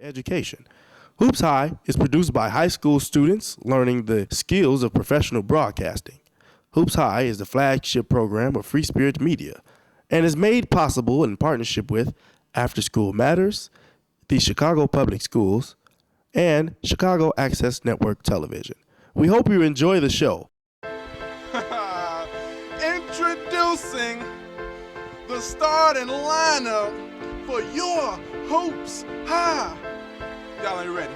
education. Hoops High is produced by high school students learning the skills of professional broadcasting. Hoops High is the flagship program of Free Spirit Media and is made possible in partnership with After School Matters, the Chicago Public Schools, and Chicago Access Network Television. We hope you enjoy the show. Introducing the starting lineup for your Hoops High. Y'all ain't ready.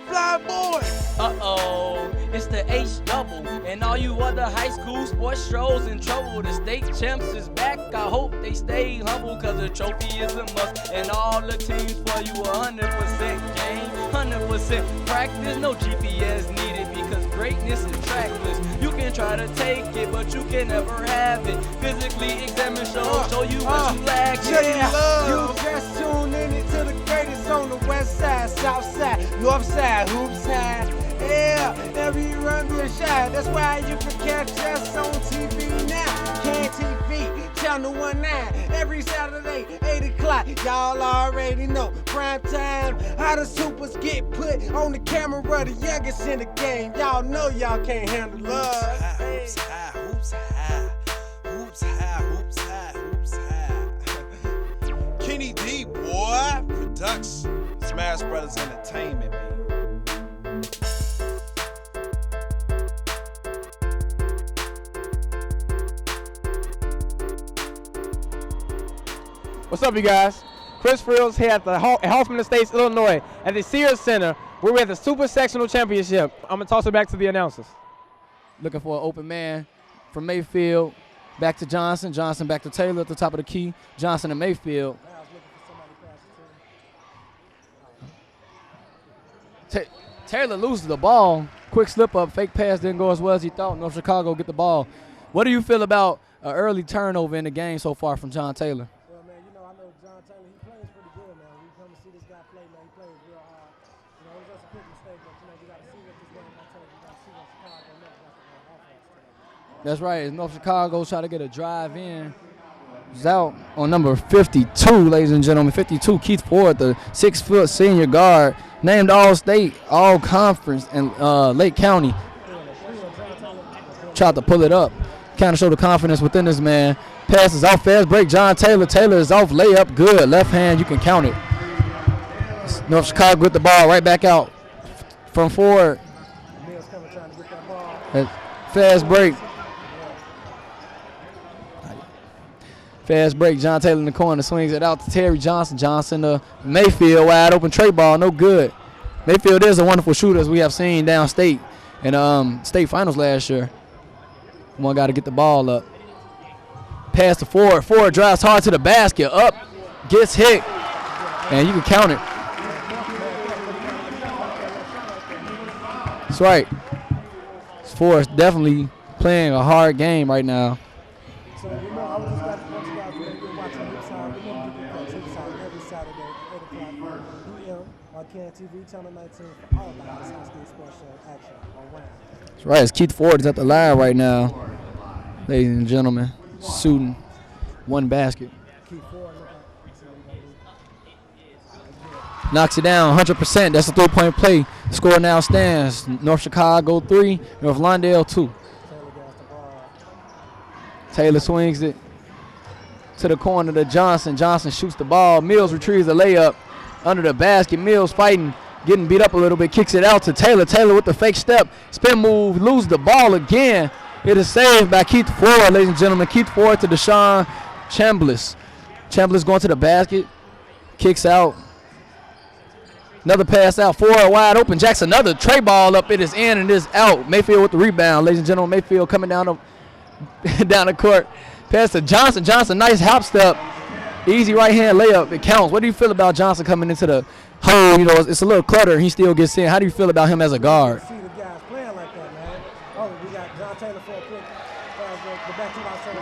Fly boy. Uh-oh, it's the H-double. And all you other high school sports shows in trouble. The state champs is back. I hope they stay humble, cause the trophy is a must. And all the teams for you 100% game, 100% practice. No GPS needed because greatness is trackless. You can try to take it, but you can never have it. Physically examine, show you what you lack. Yeah, you just tuned in to the greatest on the west side, south side, north side, Hoops High. Yeah, every run be a shot. That's why you can catch us on TV now. Can TV, channel 19, every Saturday, 8 o'clock. Y'all already know. Prime time, how the supers get put on the camera, the youngest in the game. Y'all know y'all can't handle us. Hoops High, Hoops High, Hoops High, Hoops High, Hoops High. Kenny D, boy, production. Smash Brothers Entertainment, baby. What's up, you guys? Chris Frills here at the Hoffman Estates, Illinois, at the Sears Center, where we're at the Super Sectional Championship. I'm going to toss it back to the announcers. Looking for an open man from Mayfield, back to Johnson. Johnson back to Taylor at the top of the key. Johnson and Mayfield. Taylor loses the ball. Quick slip up, fake pass didn't go as well as he thought. North Chicago get the ball. What do you feel about an early turnover in the game so far from John Taylor? Well, man, I know John Taylor, he plays pretty good, man. We come to see this guy play, man. He plays real hard. It was just a quick mistake, but, you got to see what this game going to take. You got to see what Chicago next got the offense today. That's right. It's North Chicago trying to get a drive in. He's out on number 52, ladies and gentlemen. 52, Keith Ford, the 6-foot senior guard, named All-State, All-Conference, and Lake County. Tried to pull it up. Kind of show the confidence within this man. Passes off fast break. John Taylor. Taylor is off layup. Good. Left hand. You can count it. North Chicago with the ball right back out from Ford. Fast break. Fast break. John Taylor in the corner. Swings it out to Terry Johnson. Johnson to Mayfield. Wide open tray ball. No good. Mayfield is a wonderful shooter, as we have seen downstate in state finals last year. One got to get the ball up. Pass to Ford. Ford drives hard to the basket. Up. Gets hit. And you can count it. That's right. Ford's definitely playing a hard game right now. So, I was just got to want you guys to be watching Hoops High. Remember, you can catch Hoops High every Saturday at 8 o'clock p.m. on Can TV, Channel 19 for all the hottest high school sports show action on WAM. That's right. It's Keith Ford is at the line right now, ladies and gentlemen, shooting one basket. Knocks it down 100%. That's a 3-point play. The score now stands North Chicago 3, North Lawndale 2. Taylor swings it to the corner to Johnson. Johnson shoots the ball. Mills retrieves the layup under the basket. Mills fighting, getting beat up a little bit. Kicks it out to Taylor. Taylor with the fake step. Spin move. Loses the ball again. It is saved by Keith Ford, ladies and gentlemen. Keith Ford to Deshaun Chambliss. Chambliss going to the basket. Kicks out. Another pass out. Ford wide open. Jackson another tray ball up. It is in and it is out. Mayfield with the rebound, ladies and gentlemen. Mayfield coming down the court. Pass to Johnson. Johnson, nice hop step. Easy right hand layup. It counts. What do you feel about Johnson coming into the hole? It's a little clutter. He still gets in. How do you feel about him as a guard? See the guys playing like that, man. Oh, we got John Taylor for a quick the back to Johnson.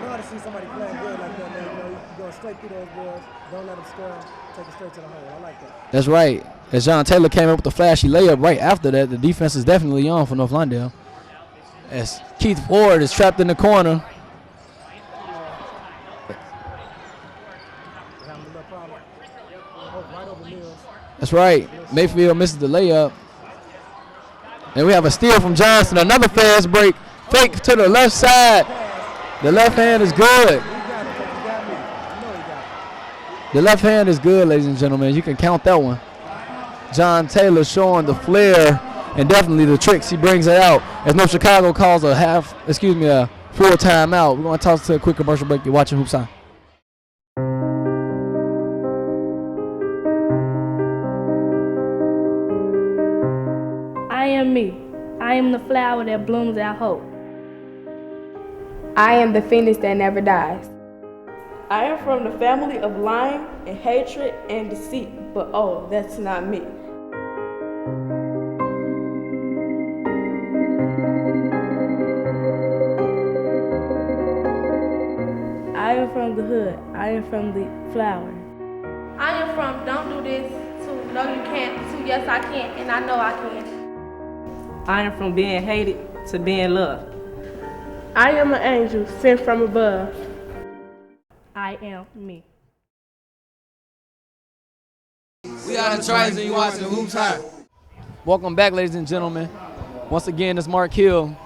You want to see somebody playing good like that, man. You're going straight through those boards. Don't let them score. Take it straight to the hole. I like that. That's right. As John Taylor came up with the flashy layup right after that, the defense is definitely on for North Lawndale. As Keith Ford is trapped in the corner. That's right. Mayfield misses the layup. And we have a steal from Johnson. Another fast break. Fake to the left side. The left hand is good. The left hand is good, ladies and gentlemen. You can count that one. John Taylor showing the flair and definitely the tricks. He brings it out. As North Chicago calls a full timeout. We're going to toss to a quick commercial break. You're watching HoopsHIGH. I am me. I am the flower that blooms our hope. I am the phoenix that never dies. I am from the family of lying and hatred and deceit, but oh, that's not me. I am from the hood. I am from the flower. I am from don't do this to no you can't to yes I can and I know I can. I am from being hated to being loved. I am an angel sent from above. I am me. We are the Trojans and you watching HoopsHIGH. Welcome back, ladies and gentlemen. Once again, it's Mark Hill,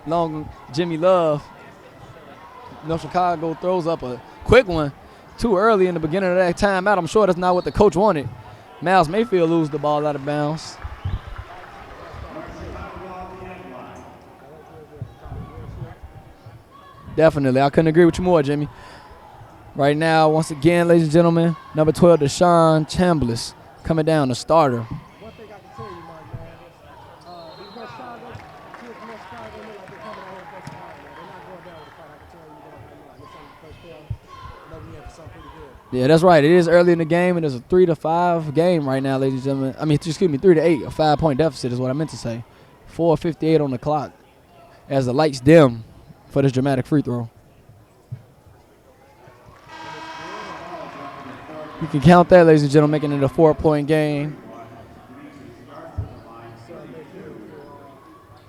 along Jimmy Love. North Chicago throws up a quick one too early in the beginning of that timeout. I'm sure that's not what the coach wanted. Miles Mayfield loses the ball out of bounds. Definitely. I couldn't agree with you more, Jimmy. Right now, once again, ladies and gentlemen, number 12, Deshaun Chambliss, coming down, the starter. One thing I can tell you, my man, these North Chicago, kids from North Chicago, look like they're coming out here to fight, man. They're not going down with the fight. I can tell you, like this on the first play. Know we have something pretty good. Yeah, that's right. It is early in the game, and it's a 3-5 game right now, ladies and gentlemen. I mean, excuse me, 3-8, a 5-point deficit is what I meant to say. 4:58 on the clock as the lights dim for this dramatic free throw. You can count that, ladies and gentlemen, making it a 4-point game.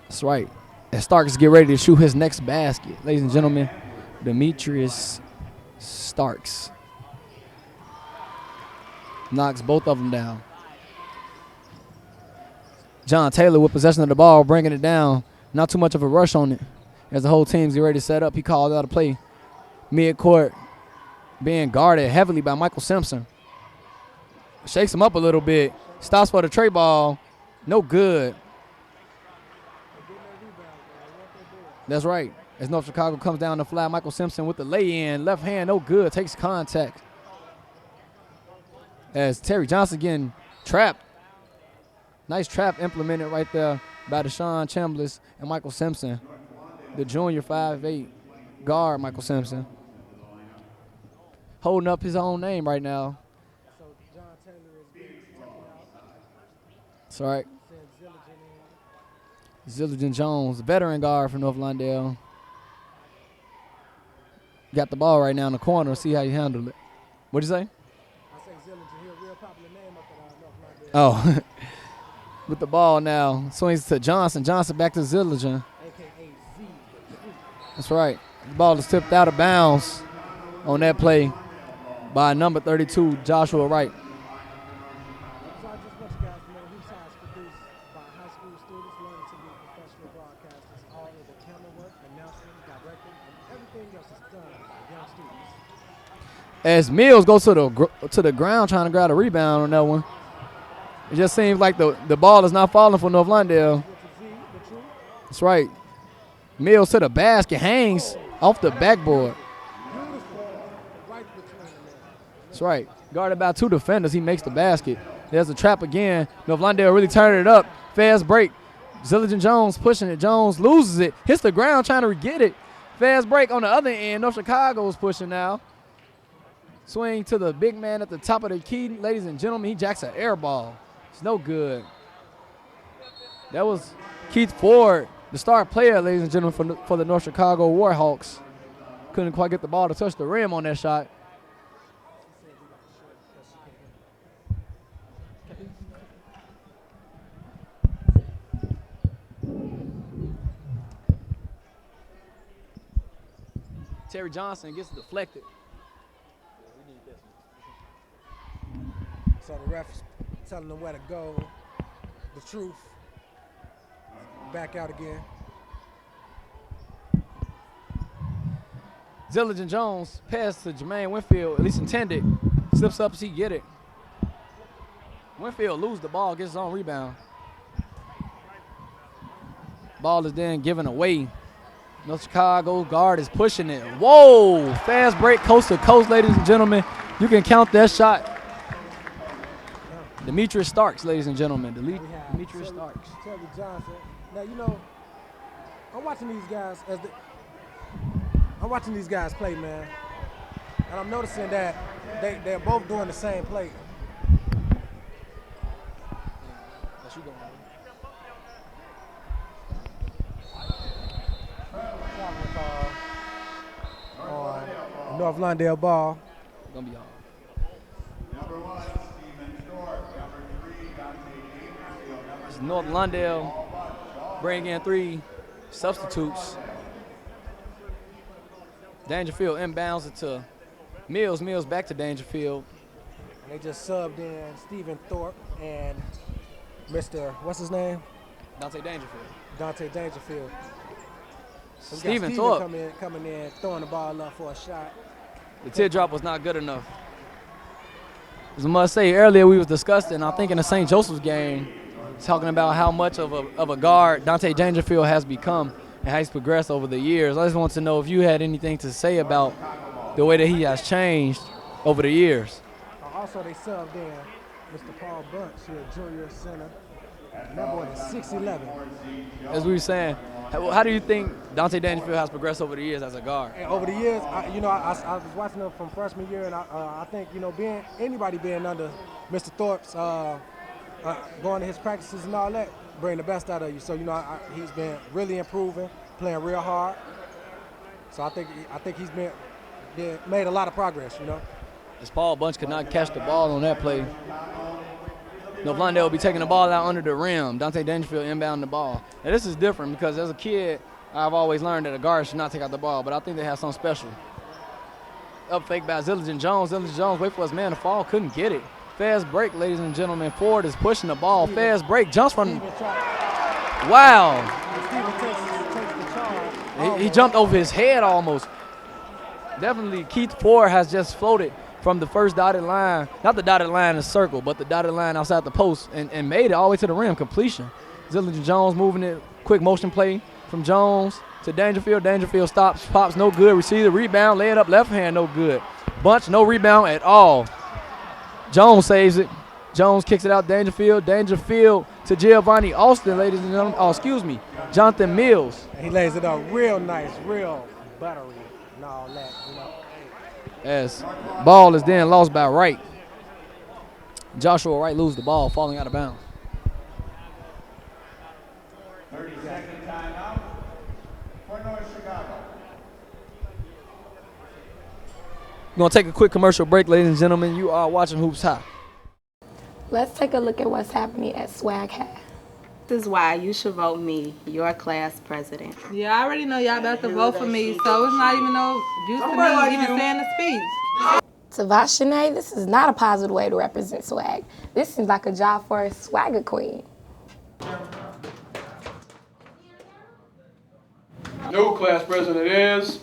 That's right. As Starks get ready to shoot his next basket, ladies and gentlemen, Demetrius Starks knocks both of them down. John Taylor with possession of the ball, bringing it down. Not too much of a rush on it. As the whole team's getting ready to set up, he called out a play. Mid-court, being guarded heavily by Michael Simpson. Shakes him up a little bit. Stops for the tray ball. No good. That's right. As North Chicago comes down the fly, Michael Simpson with the lay-in. Left hand, no good. Takes contact. As Terry Johnson getting trapped. Nice trap implemented right there by Deshaun Chambliss and Michael Simpson. The junior 5'8" guard, Michael Simpson. Holding up his own name right now. So John Taylor is being taken out. That's right. Send Zilligan in. Zilligan Jones, veteran guard for North Lawndale. Got the ball right now in the corner. See how you handle it. What'd you say? I say Zilligan here, real popular name up at North Lawndale. Oh. With the ball now. Swings to Johnson. Johnson back to Zilligan. AKA Z. That's right. The ball is tipped out of bounds on that play by number 32, Joshua Wright. So I just want you guys to know HoopsHIGH is produced by high school students learning to be professional broadcasters. All of the camera work, announcing, directing, and everything else is done by young students. As Mills goes to the ground trying to grab a rebound on that one. It just seems like the ball is not falling for North Lawndale. That's right. Mills to the basket, hangs off the backboard. That's right. Guarded by two defenders, he makes the basket. There's a trap again. North Lawndale really turning it up. Fast break. Zilligan Jones pushing it. Jones loses it. Hits the ground trying to get it. Fast break on the other end. North Chicago is pushing now. Swing to the big man at the top of the key. Ladies and gentlemen, he jacks an air ball. It's no good. That was Keith Ford, the star player, ladies and gentlemen, for the North Chicago Warhawks. Couldn't quite get the ball to touch the rim on that shot. Terry Johnson gets deflected. So the ref's telling them where to go. The truth. Back out again. Zilligan Jones pass to Jermaine Winfield, at least intended. Slips up as he get it. Winfield lose the ball, gets his own rebound. Ball is then given away. North Chicago guard is pushing it. Whoa! Fast break, coast to coast, ladies and gentlemen. You can count that shot. Demetrius Starks, ladies and gentlemen. Demetrius Starks. Shelby Johnson. Now, you know, I'm watching these guys play, man. And I'm noticing that they're both doing the same play. That's you going. On North Lawndale ball. Gonna be on. Number 1, Stephen Thorpe. Number 3, Dante Dangerfield. It's North Lawndale bring in 3 substitutes. Dangerfield inbounds it to Mills. Mills back to Dangerfield. And they just subbed in Stephen Thorpe and Mr. What's his name? Dante Dangerfield. Dante Dangerfield. So Stephen Thorpe coming in, throwing the ball up for a shot. The teardrop was not good enough. As I must say, earlier we was discussing, I think in the St. Joseph's game, talking about how much of a guard Dante Dangerfield has become and how he's progressed over the years. I just want to know if you had anything to say about the way that he has changed over the years. Also, they subbed in Mr. Paul Bunch here, junior center. And that boy is 6'11". As we were saying, how do you think Dante Dangerfield has progressed over the years as a guard? And over the years, I was watching him from freshman year, and I think, you know, anybody being under Mr. Thorpe's, going to his practices and all that, bring the best out of you. So, you know, he's been really improving, playing real hard. So I think he's made a lot of progress, you know. As Paul Bunch could not catch the ball on that play. North Lawndale will be taking the ball out under the rim. Dante Dangerfield inbound the ball. And this is different because as a kid, I've always learned that a guard should not take out the ball, but I think they have something special. Up fake by Zilligan Jones. Zilligan Jones wait for his man to fall, couldn't get it. Fast break, ladies and gentlemen. Ford is pushing the ball. Fast break, jumps from. Wow. He jumped over his head almost. Definitely Keith Ford has just floated from the first dotted line, not the dotted line in the circle, but the dotted line outside the post and made it all the way to the rim, completion. Zilligan Jones moving it, quick motion play from Jones to Dangerfield. Dangerfield stops, pops, no good. Receiver, rebound, lay it up, left hand, no good. Bunch, no rebound at all. Jones saves it. Jones kicks it out, Dangerfield. Dangerfield to Giovanni Austin, ladies and gentlemen. Jonathan Mills. And he lays it up real nice, real buttery and all that, you know. As ball is then lost by Wright. Joshua Wright loses the ball, falling out of bounds. 30-second timeout for North Chicago. We're going to take a quick commercial break, ladies and gentlemen. You are watching Hoops High. Let's take a look at what's happening at Swag High. This is why you should vote me, your class president. Yeah, I already know y'all about to vote for me, so it's not even no use to me even saying the speech. Savashane, this is not a positive way to represent swag. This seems like a job for a swagger queen. New class president is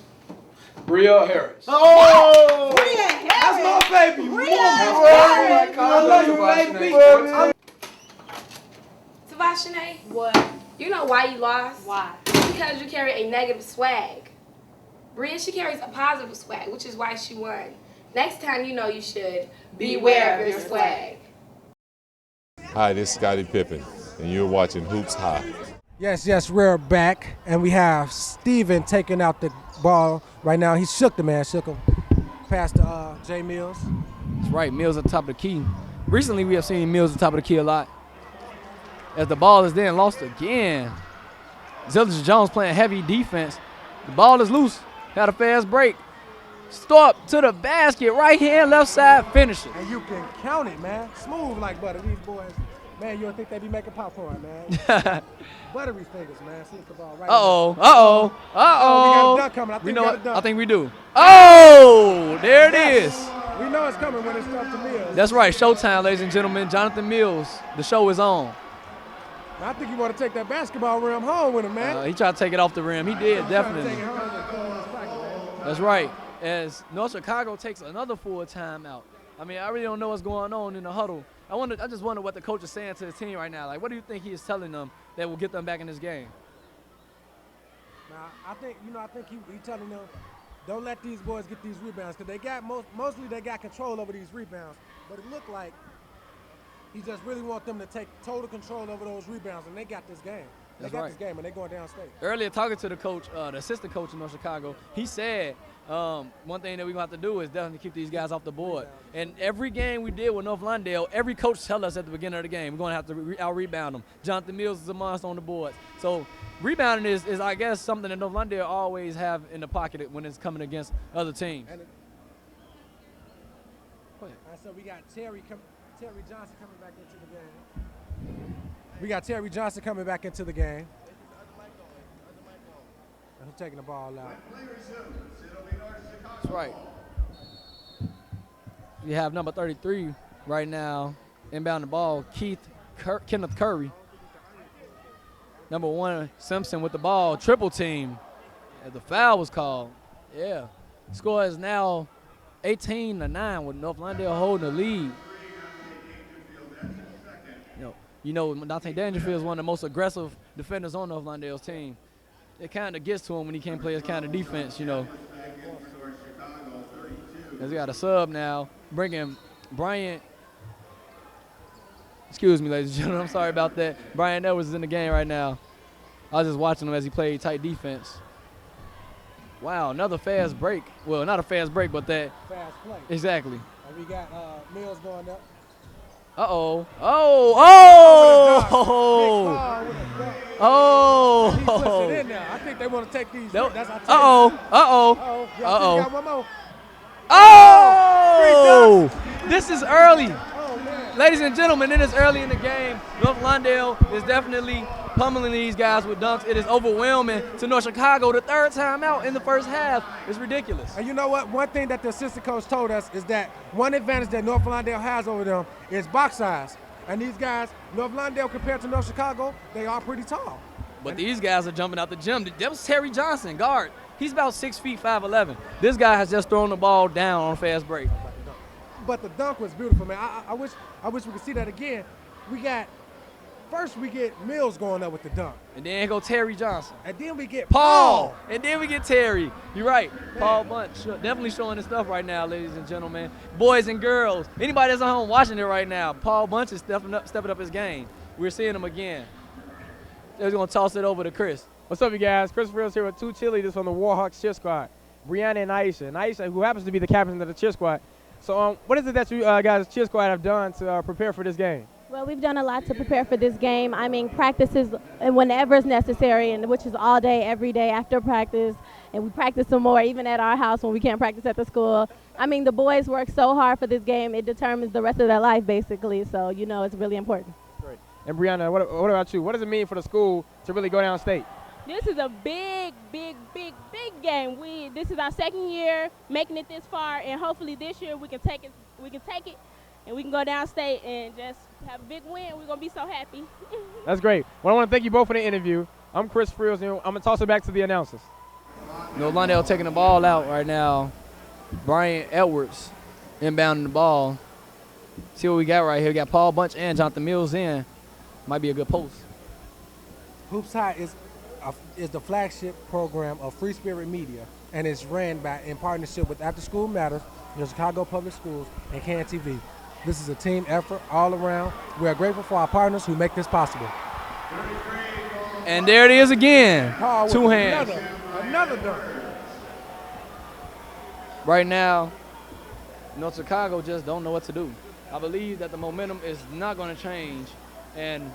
Bria Harris. Oh! Bria Harris! That's my baby! Bria Harris! I love you, baby! Savashane, What? you know why you lost? Why? Because you carry a negative swag. Bria, she carries a positive swag, which is why she won. Next time, you know you should beware of your swag. Hi, this is Scottie Pippen, and you're watching Hoops High. Yes, we're back, and we have Steven taking out the ball right now. He shook the man, shook him. Past to Jay Mills. That's right, Mills at the top of the key. Recently, we have seen Mills at the top of the key a lot. As the ball is then lost again. Zilligan Jones playing heavy defense. The ball is loose. Had a fast break. Stop to the basket. Right hand, left side, finisher. And you can count it, man. Smooth like butter. These boys, man, you would think they be making popcorn, man. Buttery fingers, man. See the ball right Uh-oh. Oh, we got a dunk coming. I think we got a dunk. I think we do. Oh, there it is. We know it's coming when it's stuff to Mills. That's right, showtime, ladies and gentlemen. Jonathan Mills, the show is on. I think you want to take that basketball rim home with him, man. He tried to take it off the rim. He did, definitely. Take it home and throw it in his pocket, man. That's right. As North Chicago takes another full timeout. I mean, I really don't know what's going on in the huddle. I just wonder what the coach is saying to the team right now. Like, what do you think he is telling them that will get them back in this game? Now, I think he telling them, don't let these boys get these rebounds, because they got mostly they got control over these rebounds. But it looked like he just really want them to take total control over those rebounds, and they got this game. They got this game, and they're going downstate. Earlier, talking to the coach, the assistant coach in North Chicago, he said one thing that we're going to have to do is definitely keep these guys off the board. And every game we did with North Lawndale, every coach tell us at the beginning of the game, we're going to have to out-rebound them. Jonathan Mills is a monster on the board. So rebounding is, I guess, something that North Lawndale always have in the pocket when it's coming against other teams. Go ahead. So we got Terry Johnson coming back into the game. We got Terry Johnson coming back into the game. And he's taking the ball out. That's right. You have number 33 right now, inbound the ball, Kenneth Curry. Number 1, Simpson with the ball, triple team. The foul was called. Yeah. Score is now 18-9 with North Lawndale holding the lead. You know, Dante Dangerfield is one of the most aggressive defenders on North Lawndale's team. It kind of gets to him when he can't play his kind of defense, you know. As we got a sub now, bringing Brian. Excuse me, ladies and gentlemen, I'm sorry about that. Brian Edwards is in the game right now. I was just watching him as he played tight defense. Wow, another fast break. Well, not a fast break, but that. Fast play. Exactly. And we got Mills going up. Uh-oh. Oh! He puts it in there. I think they want to take these. Uh-oh. Got one more. Oh! This is early. Ladies and gentlemen, it is early in the game. North Lawndale is definitely pummeling these guys with dunks. It is overwhelming to North Chicago. The third time out in the first half is ridiculous. And you know what? One thing that the assistant coach told us is that one advantage that North Lawndale has over them is box size. And these guys, North Lawndale compared to North Chicago, they are pretty tall. But these guys are jumping out the gym. That was Terry Johnson, guard. He's about 6 feet 5'11". This guy has just thrown the ball down on fast break. But the dunk was beautiful, man. I wish we could see that again. First we get Mills going up with the dunk. And then go Terry Johnson. And then we get Paul. And then we get Terry. You're right. Man. Paul Bunch definitely showing his stuff right now, ladies and gentlemen. Boys and girls. Anybody that's at home watching it right now, Paul Bunch is stepping up his game. We're seeing him again. They're going to toss it over to Chris. What's up, you guys? Chris Frills here with 2 cheerleaders from the Warhawks cheer squad, Brianna and Aisha. And Aisha, who happens to be the captain of the cheer squad. So what is it that you guys, cheer squad, have done to prepare for this game? Well, we've done a lot to prepare for this game. I mean, practices whenever it's necessary, and which is all day, every day after practice. And we practice some more, even at our house when we can't practice at the school. I mean, the boys work so hard for this game, it determines the rest of their life, basically. So, you know, it's really important. Great. And Brianna, what about you? What does it mean for the school to really go downstate? This is a big game. This is our second year making it this far, and hopefully this year we can take it, and we can go downstate and just have a big win. We're gonna be so happy. That's great. Well, I want to thank you both for the interview. I'm Chris Frills, and I'm gonna toss it back to the announcers. Lawndale taking the ball out right now. Brian Edwards inbounding the ball. See what we got right here. We got Paul Bunch and Jonathan Mills in. Might be a good post. HoopsHIGH is the flagship program of Free Spirit Media, and it's ran in partnership with After School Matters, the Chicago Public Schools, and CAN-TV. This is a team effort all around. We are grateful for our partners who make this possible. And there it is again. Paul 2 hands. Another dunk. Right now, North Chicago just don't know what to do. I believe that the momentum is not going to change, and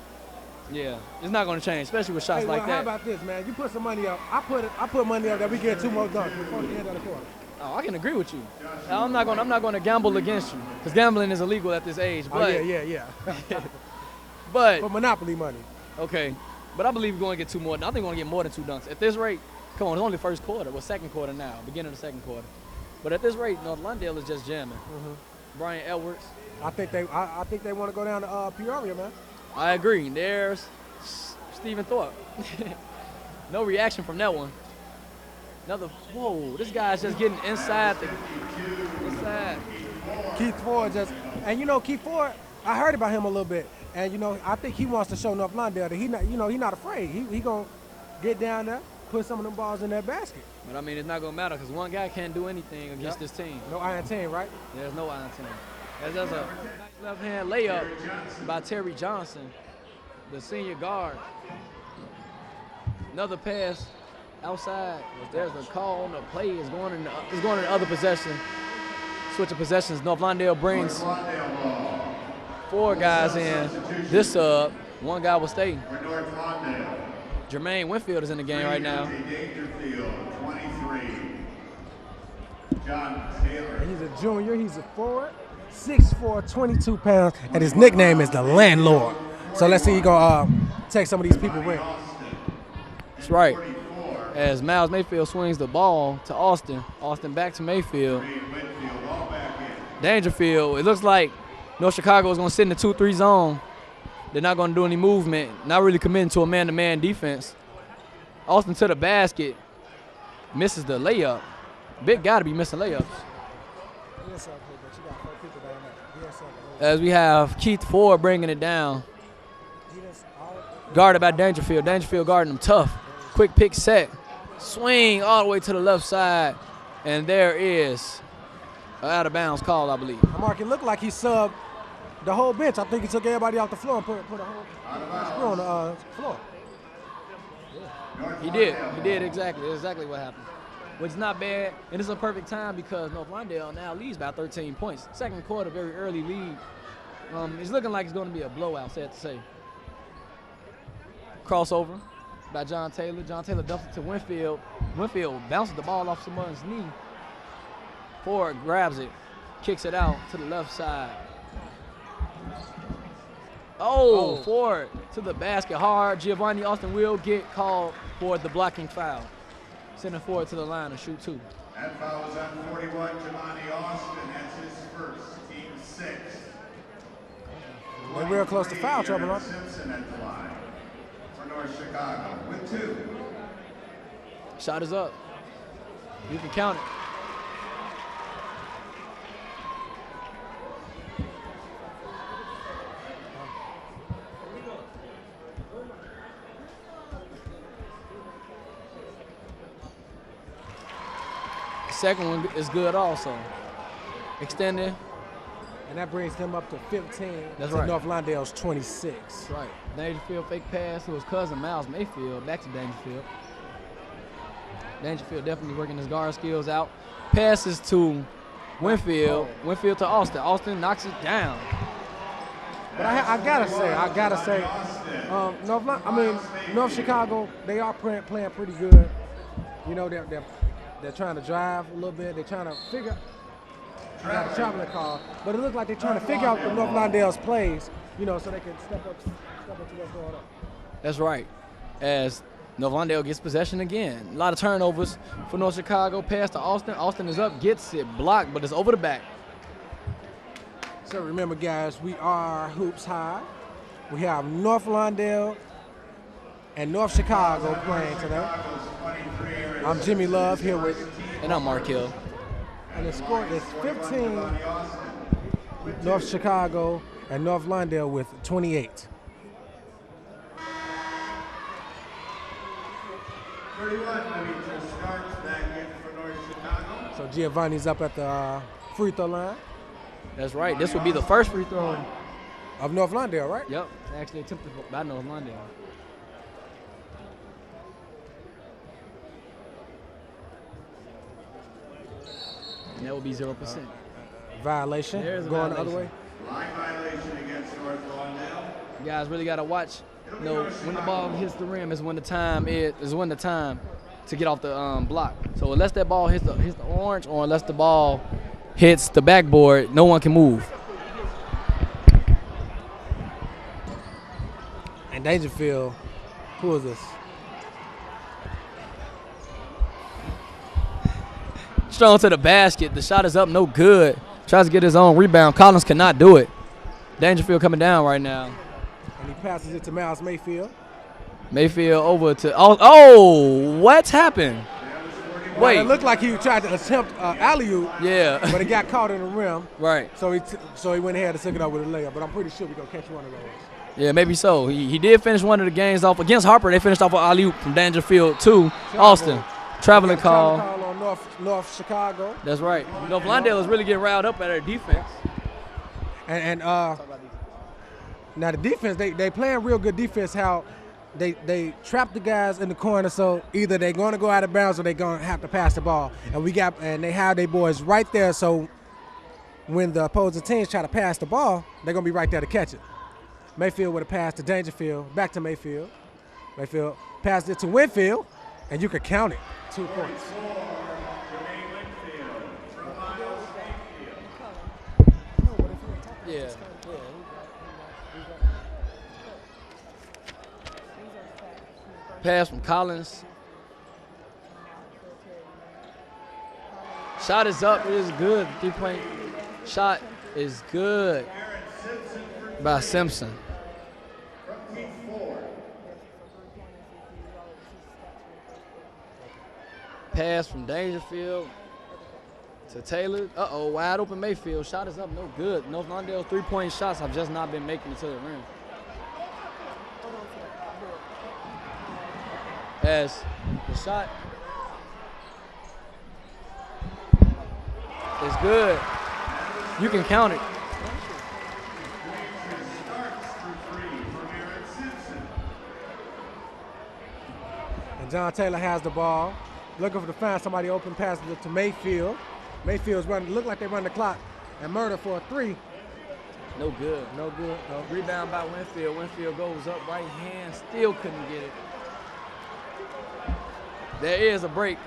yeah, it's not going to change, especially with shots like that. How about this, man? You put some money up. I put money up that we get 2 more dunks before the end of the quarter. Oh, I can agree with you. I'm not going to gamble against you, because gambling is illegal at this age. But, yeah. But for Monopoly money. Okay, but I believe we're going to get 2 more. I think we're going to get more than 2 dunks at this rate. Come on, it's only first quarter. Well, second quarter now, beginning of the second quarter. But at this rate, North Lawndale is just jamming. Mm-hmm. Brian Edwards. I think they want to go down to Peoria, man. I agree. There's Stephen Thorpe. No reaction from that one. Another, whoa, this guy's just getting inside. Keith Ford and you know, Keith Ford, I heard about him a little bit. And, you know, I think he wants to show North Lawndale that he not afraid. He going to get down there, put some of them balls in that basket. But, I mean, it's not going to matter because one guy can't do anything against this team. No iron team, right? There's no iron team. There's a left-hand layup by Terry Johnson, the senior guard. Another pass outside. There's a call on the play. It's going in the other possession. Switch of possessions. North Lawndale brings 4 guys in. This sub, 1 guy will stay. Jermaine Winfield is in the game right now. He's a junior. He's a forward. 6'4", 22 pounds, and his nickname is the Landlord. So let's see he gonna take some of these people in. That's right. As Miles Mayfield swings the ball to Austin. Austin back to Mayfield. Dangerfield. It looks like North Chicago is going to sit in the 2-3 zone. They're not going to do any movement. Not really committing to a man-to-man defense. Austin to the basket. Misses the layup. Big guy to be missing layups. As we have Keith Ford bringing it down. Guarded by Dangerfield. Dangerfield guarding him tough. Quick pick set. Swing all the way to the left side. And there is an out-of-bounds call, I believe. Mark, it looked like he subbed the whole bench. I think he took everybody off the floor and put a whole screw on the floor. He did exactly. That's exactly what happened. Which is not bad, and it's a perfect time because North Lawndale now leads by 13 points. Second quarter, very early lead. It's looking like it's going to be a blowout, sad to say. Crossover by John Taylor. John Taylor dumps it to Winfield. Winfield bounces the ball off someone's knee. Ford grabs it, kicks it out to the left side. Oh, Ford to the basket hard. Giovanni Austin will get called for the blocking foul. Sending Ford to the line to shoot 2. That foul was on 41, Giovanni Austin. That's his first, team 6. They're real close to foul trouble, huh? Simpson at the line for North Chicago with 2. Shot is up. You can count it. Second one is good also. Extended. And that brings them up to 15. That's to right. North Lawndale's 26. That's right. Dangerfield fake pass to his cousin Miles Mayfield. Back to Dangerfield. Dangerfield definitely working his guard skills out. Passes to Winfield. Winfield to Austin. Austin knocks it down. But I gotta say, North Chicago, they are playing pretty good. You know, they're trying to drive a little bit. They're trying to figure out the traveling call. But it looks like they're trying to figure out the North Lawndale's plays, you know, so they can step up to what's going on. That's right. As North Lawndale gets possession again. A lot of turnovers for North Chicago. Pass to Austin. Austin is up, gets it blocked, but it's over the back. So remember, guys, we are Hoops High. We have North Lawndale and North Chicago playing today. I'm Jimmy Love here with... And I'm Mark Hill. And the score is 15 North Chicago and North Lawndale with 28. 31 starts back in for North Chicago. So Giovanni's up at the free throw line. That's right. This will be the first free throw of North Lawndale, right? Yep. Actually attempted by North Lawndale. And that will be 0%. Violation. There's a going violation. the other way. Line violation against North Lawndale. You guys really got to watch. You know, when the ball hits the rim is when the time to get off the block. So unless that ball hits the orange or unless the ball hits the backboard, no one can move. And Dangerfield, who is this? Strong to the basket. The shot is up, no good. Tries to get his own rebound. Collins cannot do it. Dangerfield coming down right now. And he passes it to Miles Mayfield. Mayfield over to oh, what's happened? Well, it looked like he tried to attempt alley-oop. Yeah. But it got caught in the rim. Right. So he went ahead and took it up with a layup. But I'm pretty sure we're gonna catch one of those. Yeah, maybe so. He did finish one of the games off against Harper. They finished off with alley-oop from Dangerfield to Austin. Traveling call. On North Chicago. That's right. North Lawndale is really getting riled up at their defense. And now the defense, they playing real good defense. How they trap the guys in the corner, so either they're going to go out of bounds or they're going to have to pass the ball. And they have their boys right there, so when the opposing teams try to pass the ball, they're going to be right there to catch it. Mayfield with a pass to Dangerfield, back to Mayfield. Mayfield passed it to Winfield, and you could count it. 2 points. Yeah. Pass from Collins. Shot is up. It is good. 3-point shot is good by Simpson. Pass from Dangerfield to Taylor. Uh-oh, wide open Mayfield. Shot is up, no good. North Lawndale's 3-point shots have just not been making it to the rim. As the shot is good. You can count it. And John Taylor has the ball. Looking to find somebody open, passes it to Mayfield. Mayfield's running, look like they run the clock. And Murder for a 3. No good. No good. No. Rebound by Winfield. Winfield goes up right hand, still couldn't get it. There is a break.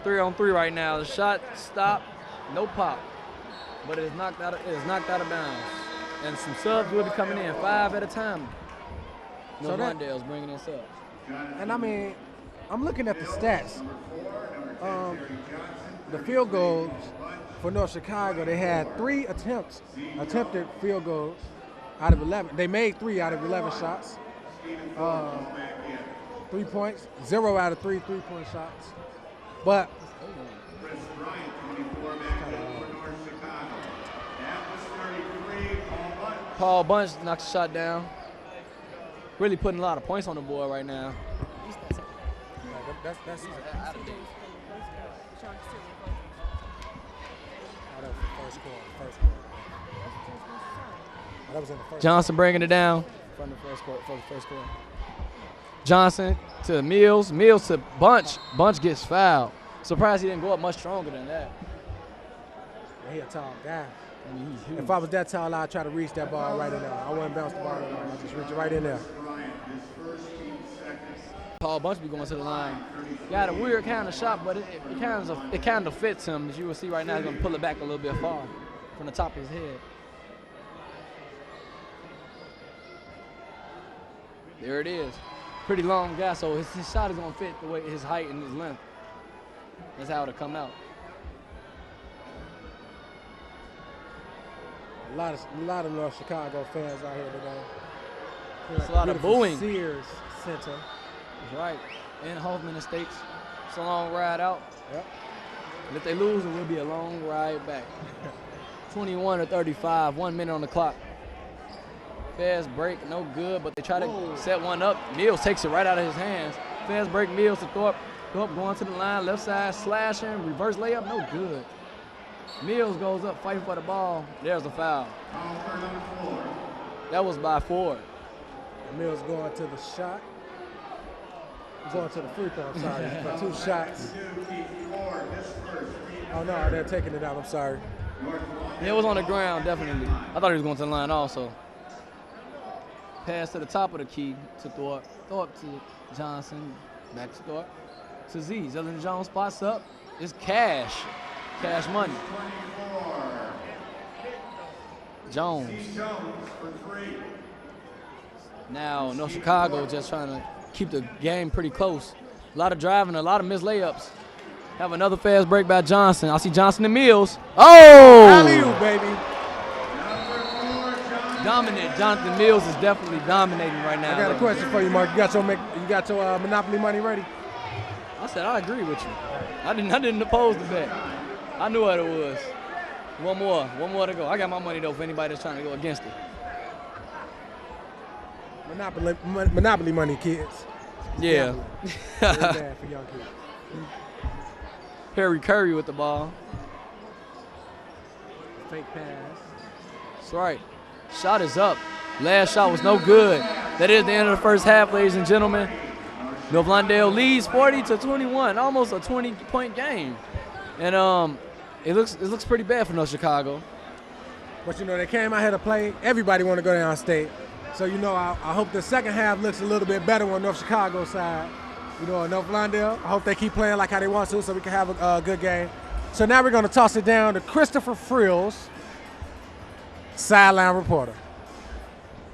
3-on-3 right now. The shot stopped, no pop. But it is knocked out of bounds. And some subs will be coming in, 5 at a time. North Lawndale's bringing in subs. And I mean, I'm looking at the stats. The field goals for North Chicago, they had 3 attempted field goals out of 11. They made 3 out of 11 shots. 3 points, 0 out of 3 3-point shots. But Paul Bunch knocks the shot down. Really putting a lot of points on the board right now. That's out of date. That was in the first Johnson bringing it down. From the first quarter. Johnson to Mills. Mills to Bunch. Bunch gets fouled. Surprised he didn't go up much stronger than that. He's a tall guy. If I was that tall, I'd try to reach that ball right in there. I wouldn't bounce the ball in there. I'd just reach it right in there. Paul Bunch be going to the line. Got a weird kind of shot, but it kind of fits him. As you will see right now, he's going to pull it back a little bit far from the top of his head. There it is. Pretty long guy, so his shot is going to fit the way his height and his length. That's how it'll come out. A lot of North Chicago fans out here today. It's a lot of booing. Sears Center. That's right. And Hoffman Estates. It's a long ride out. Yep. And if they lose, it will be a long ride back. 21-35, 1 minute on the clock. Fast break, no good, but they try to set one up. Mills takes it right out of his hands. Fast break, Mills to Thorpe. Thorpe going to the line, left side, slashing, reverse layup, no good. Mills goes up, fighting for the ball. There's a foul. That was by Ford. Mills going to the shot. Going to the free throw, I'm sorry, for 2 shots. Oh, no, they're taking it out, I'm sorry. Yeah, it was on the ground, definitely. I thought he was going to the line also. Pass to the top of the key to Thorpe. Thorpe to Johnson, back to Thorpe. To Z, Zellin Jones spots up. It's cash. Cash money. Jones. Now, North Chicago just trying to keep the game pretty close. A lot of driving, a lot of missed layups. Have another fast break by Johnson. I see Johnson and Mills. Oh! Alley-oop, baby. Dominant. Jonathan Mills is definitely dominating right now. I got a question for you, Mark. You got your Monopoly money ready? I said I agree with you. I didn't oppose the bet. I knew what it was. One more to go. I got my money though for anybody that's trying to go against it. Monopoly money, kids. Yeah. Very bad for young kids. Harry Curry with the ball. Fake pass. That's right. Shot is up. Last shot was no good. That is the end of the first half, ladies and gentlemen. North Lawndale leads 40-21, almost a 20-point game. And it looks pretty bad for North Chicago. But they came out here to play. Everybody want to go down state. So I hope the second half looks a little bit better on North Chicago side. North Lawndale, I hope they keep playing like how they want to so we can have a good game. So now we're going to toss it down to Christopher Frills, sideline reporter.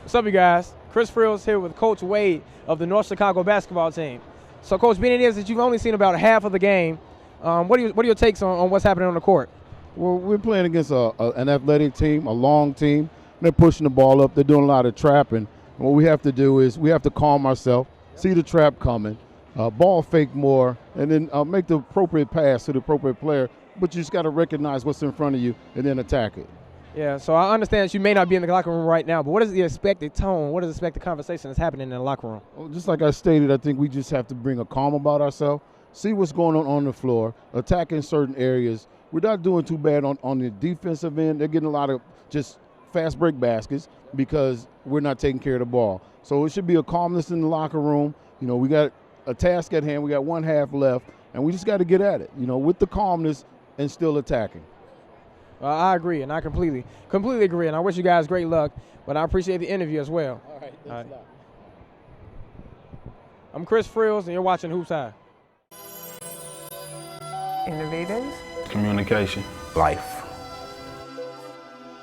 What's up, you guys? Chris Frills here with Coach Wade of the North Chicago basketball team. So, Coach, being it is that you've only seen about half of the game, what are your takes on what's happening on the court? Well, we're playing against an athletic team, a long team. They're pushing the ball up. They're doing a lot of trapping. And what we have to do is we have to calm ourselves, see the trap coming, ball fake more, and then make the appropriate pass to the appropriate player. But you just got to recognize what's in front of you and then attack it. Yeah, so I understand that you may not be in the locker room right now, but what is the expected tone? What is the expected conversation that's happening in the locker room? Well, just like I stated, I think we just have to bring a calm about ourselves, see what's going on the floor, attack in certain areas. We're not doing too bad on the defensive end. They're getting a lot of just fast break baskets because we're not taking care of the ball. So it should be a calmness in the locker room. We got a task at hand. We got one half left, and we just got to get at it, with the calmness and still attacking. I agree, and I completely agree, and I wish you guys great luck, but I appreciate the interview as well. All right, thanks a lot. I'm Chris Frills, and you're watching HoopsHIGH. Innovative. Communication. Life.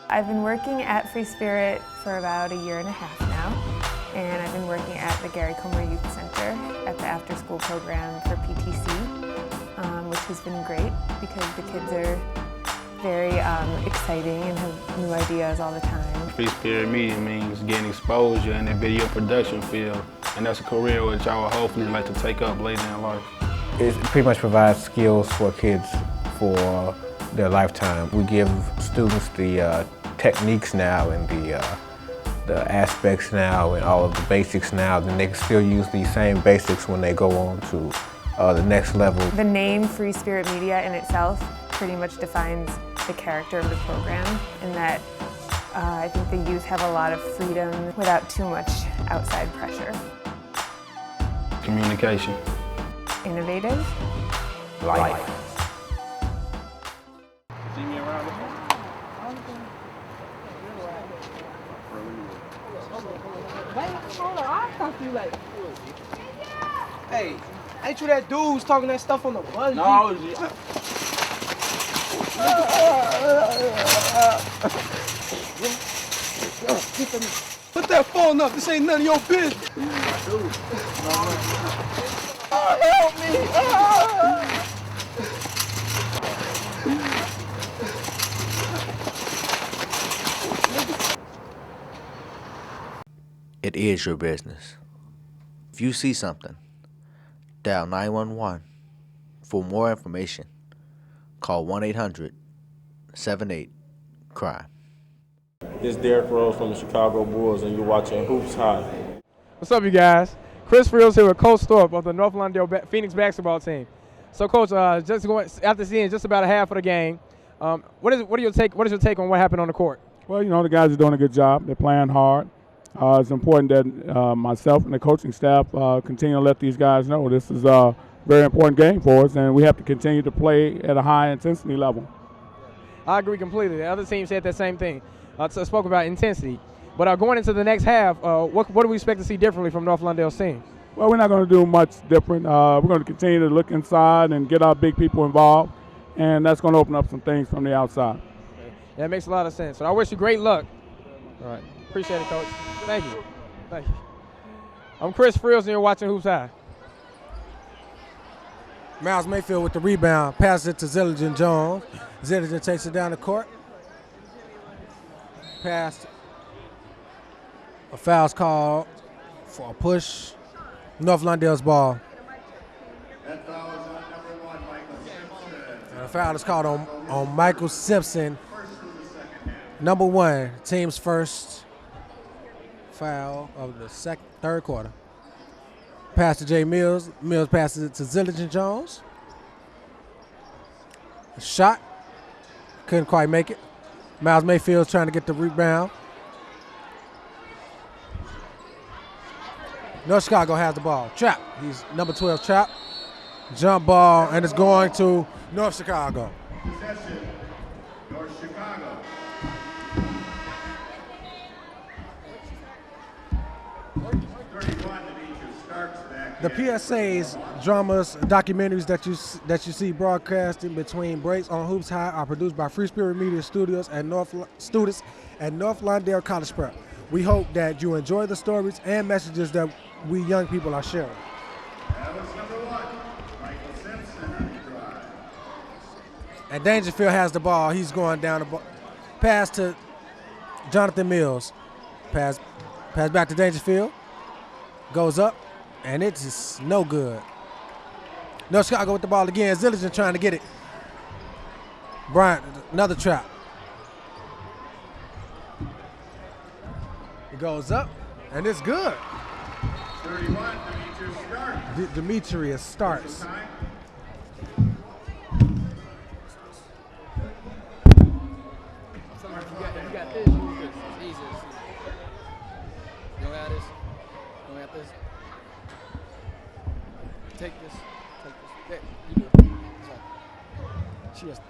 I've been working at Free Spirit for about 1.5 years now, and I've been working at the Gary Comer Youth Center at the after-school program for PTC, which has been great because the kids are very exciting and have new ideas all the time. Free Spirit Media means getting exposure in the video production field, and that's a career which I would hopefully like to take up later in life. It pretty much provides skills for kids for their lifetime. We give students the techniques now and the aspects now and all of the basics now, then they can still use these same basics when they go on to the next level. The name Free Spirit Media in itself pretty much defines the character of the program, in that I think the youth have a lot of freedom without too much outside pressure. Communication. Innovative. Life. See me around the Wait, hold on. I'll talk to you later. Hey, ain't you that dude who's talking that stuff on the bus? No, Put that phone up. This ain't none of your business. Help me. It is your business. If you see something, dial 911. For more information, call 1-800-78-CRIME. This is Derrick Rose from the Chicago Bulls, and you're watching Hoops High. What's up, you guys? Chris Frills here with Coach Thorpe of the North Lawndale Phoenix basketball team. So, Coach, just going after seeing just about a half of the game, what is your take on what happened on the court? Well, the guys are doing a good job. They're playing hard. It's important that myself and the coaching staff continue to let these guys know this is a very important game for us, and we have to continue to play at a high intensity level. I agree completely. The other team said that same thing. Spoke about intensity. But going into the next half, what do we expect to see differently from North Lawndale's team? Well, we're not going to do much different. We're going to continue to look inside and get our big people involved, and that's going to open up some things from the outside. Okay. That makes a lot of sense. So I wish you great luck. All right. Appreciate it, Coach. Thank you. Thank you. I'm Chris Frills, and you're watching HoopsHIGH. Miles Mayfield with the rebound. Passes it to Zilligan Jones. Zilligan takes it down the court. Pass. A foul's called for a push. North Lawndale's ball. That foul is on number 1, Michael Simpson. And a foul is called on Michael Simpson. Number 1, team's first foul of the third quarter. Pass to Jay Mills. Mills passes it to Zilligan Jones. A shot. Couldn't quite make it. Miles Mayfield's trying to get the rebound. North Chicago has the ball. Trap. He's number 12, Trap. Jump ball, and it's going to North Chicago. Possession, North Chicago. The PSAs, dramas, documentaries that you see broadcasting between breaks on Hoops High are produced by Free Spirit Media Studios and students at North Lawndale College Prep. We hope that you enjoy the stories and messages that we young people are sharing. That was number 1, Michael Simpson on the drive. And Dangerfield has the ball. He's going down the ball. Pass to Jonathan Mills. Pass back to Dangerfield. Goes up, and it's just no good. North Chicago with the ball again. Zilligan trying to get it. Bryant, another trap. It goes up, and it's good. 31, Demetrius starts. Demetrius starts. You got this. Use this. It's easy. You don't have this. You don't have this. Take this. There, you do it. Sorry. She has.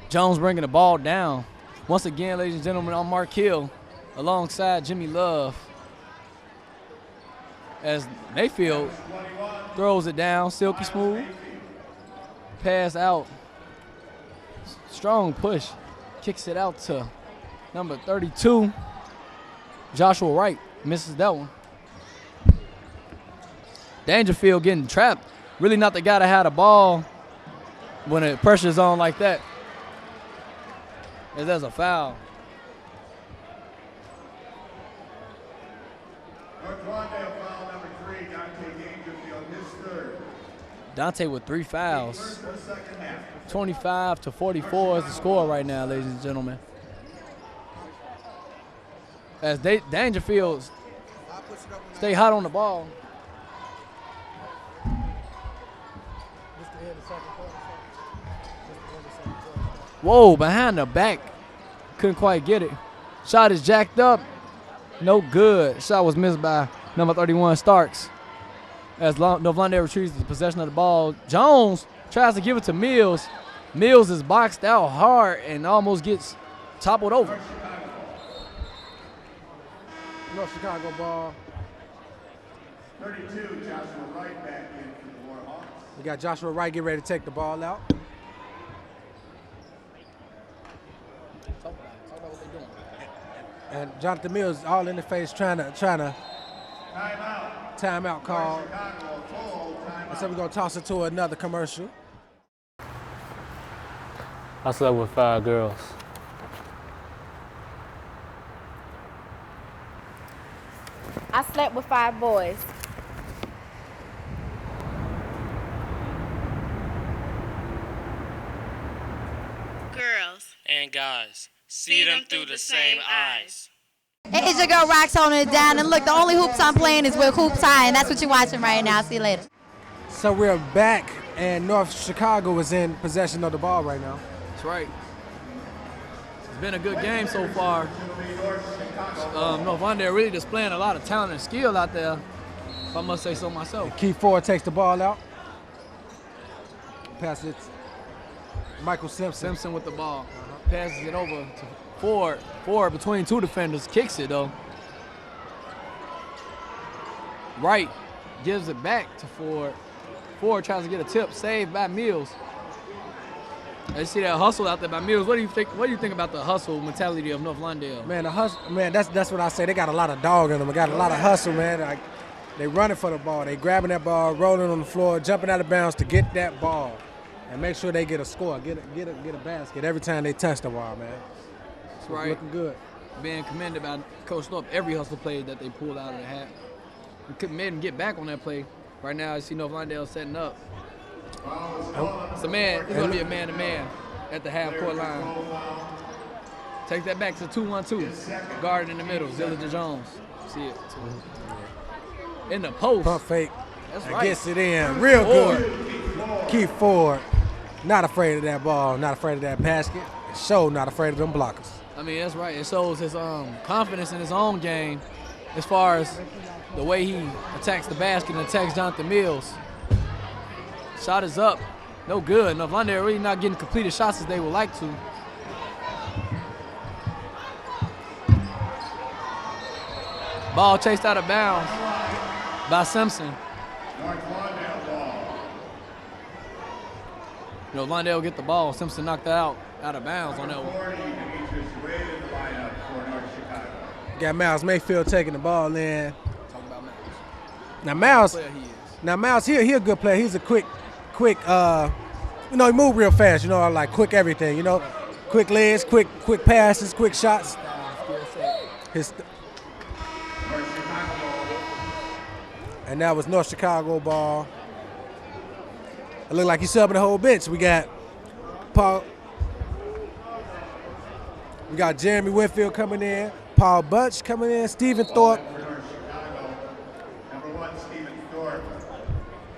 Jones bringing the ball down. Once again, ladies and gentlemen, on Mark Hill alongside Jimmy Love. As Mayfield throws it down, silky smooth. Pass out. Strong push. Kicks it out to number 32. Joshua Wright misses that one. Dangerfield getting trapped. Really not the guy to have the ball when the pressure's on like that. As there's a foul. North Lawndale foul number 3, Dante Dangerfield, his third. Dante with 3 fouls. First for the second half. 25-44 is the score right now, ladies and gentlemen. As Dangerfield stay hot on the ball. Whoa, behind the back. Couldn't quite get it. Shot is jacked up. No good. Shot was missed by number 31, Starks. As North Lawndale retrieves the possession of the ball. Jones tries to give it to Mills. Mills is boxed out hard and almost gets toppled over. North Chicago ball. 32, Joshua Wright back in for the Warhawks. We got Joshua Wright getting ready to take the ball out. And Jonathan Mills all in the face trying to timeout call. And so we're gonna toss it to another commercial. I slept with 5 girls. I slept with 5 boys. Girls and guys, see them through the same eyes. Hey, it's your girl Rox holding it down, and look, the only hoops I'm playing is with Hoops High, and that's what you're watching right now. See you later. So we're back, and North Chicago is in possession of the ball right now. That's right. It's been a good game so far. North Lawndale really displaying a lot of talent and skill out there, if I must say so myself. Key Ford takes the ball out. Pass it. Michael Simpson. Simpson with the ball. Passes it over to Ford. Ford between 2 defenders. Kicks it, though. Wright gives it back to Ford. Ford tries to get a tip. Saved by Mills. I see that hustle out there by Mills. What do you think? What do you think about the hustle mentality of North Lawndale? Man, the hustle. Man, that's what I say. They got a lot of dog in them. They got a lot of hustle, man. They running for the ball. They grabbing that ball, rolling on the floor, jumping out of bounds to get that ball, and make sure they get a score, get a basket every time they touch the ball, man. That's right. Looking good. Being commended by Coach Thorpe, every hustle play that they pulled out of the hat. We couldn't made him get back on that play. Right now, I see North Lawndale setting up. It's going to be a man-to-man at the half-court line. Take that back to 2-1-2. Guard in the middle, Zilliger Jones. See it. In the post. Pump fake. That's and right. gets it in. Real good. Keith Ford. Not afraid of that ball. Not afraid of that basket. Show not afraid of them blockers. I mean, that's right. It shows his confidence in his own game as far as the way he attacks the basket and attacks Jonathan Mills. Shot is up. No good. North Lawndale really not getting completed shots as they would like to. Ball chased out of bounds by Simpson. North Lawndale get the ball. Simpson knocked it out of bounds on that one. Got Miles Mayfield taking the ball in. Talking about Miles. Now Miles, he a good player. He's a quick, he move real fast. Like quick everything. Quick legs, quick passes, quick shots. And that was North Chicago ball. It looked like he's subbing the whole bench. We got Paul. We got Jeremy Winfield coming in. Paul Bunch coming in. Stephen Thorpe.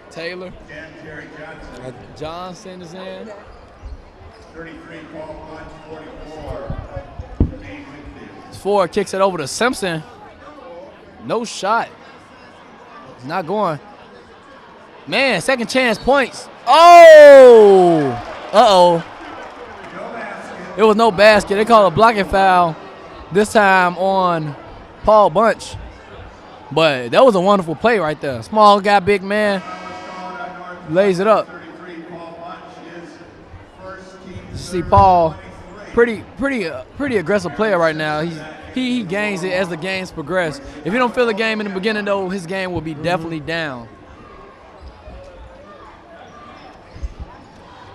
Taylor. Johnson is in. 33, Paul Bunch, 44. Ford kicks it over to Simpson. No shot. It's not going. Man, second chance points. Oh! Uh-oh. It was no basket. They call a blocking foul this time on Paul Bunch. But that was a wonderful play right there. Small guy, big man. Lays it up. You see Paul, pretty aggressive player right now. He gains it as the games progress. If you don't feel the game in the beginning, though, his game will be definitely down.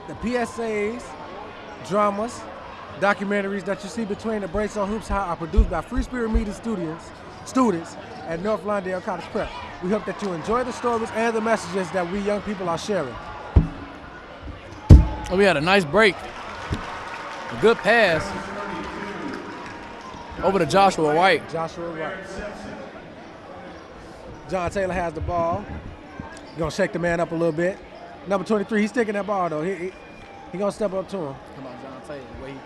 The PSAs, dramas, documentaries that you see between the breaks on Hoops High are produced by Free Spirit Media students at North Lawndale College Prep. We hope that you enjoy the stories and the messages that we young people are sharing. Oh, we had a nice break. A good pass. Over to Joshua White. John Taylor has the ball. Gonna shake the man up a little bit. Number 23, he's sticking that ball though. He gonna step up to him. Come on, John Taylor, the way he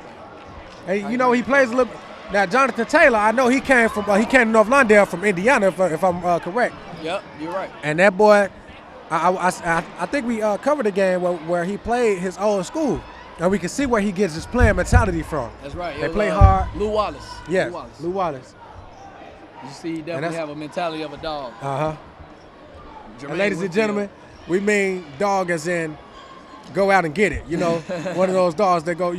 plays. Hey, he plays a little. Now Jonathan Taylor, I know he came to North Lawndale from Indiana, if I'm correct. Yep, you're right. And that boy, I think we covered the game where he played his old school. And we can see where he gets his playing mentality from. That's right. They play hard. Lou Wallace. Yes, Lou Wallace. You see, he definitely have a mentality of a dog. And ladies and gentlemen, we mean dog as in go out and get it. One of those dogs that go,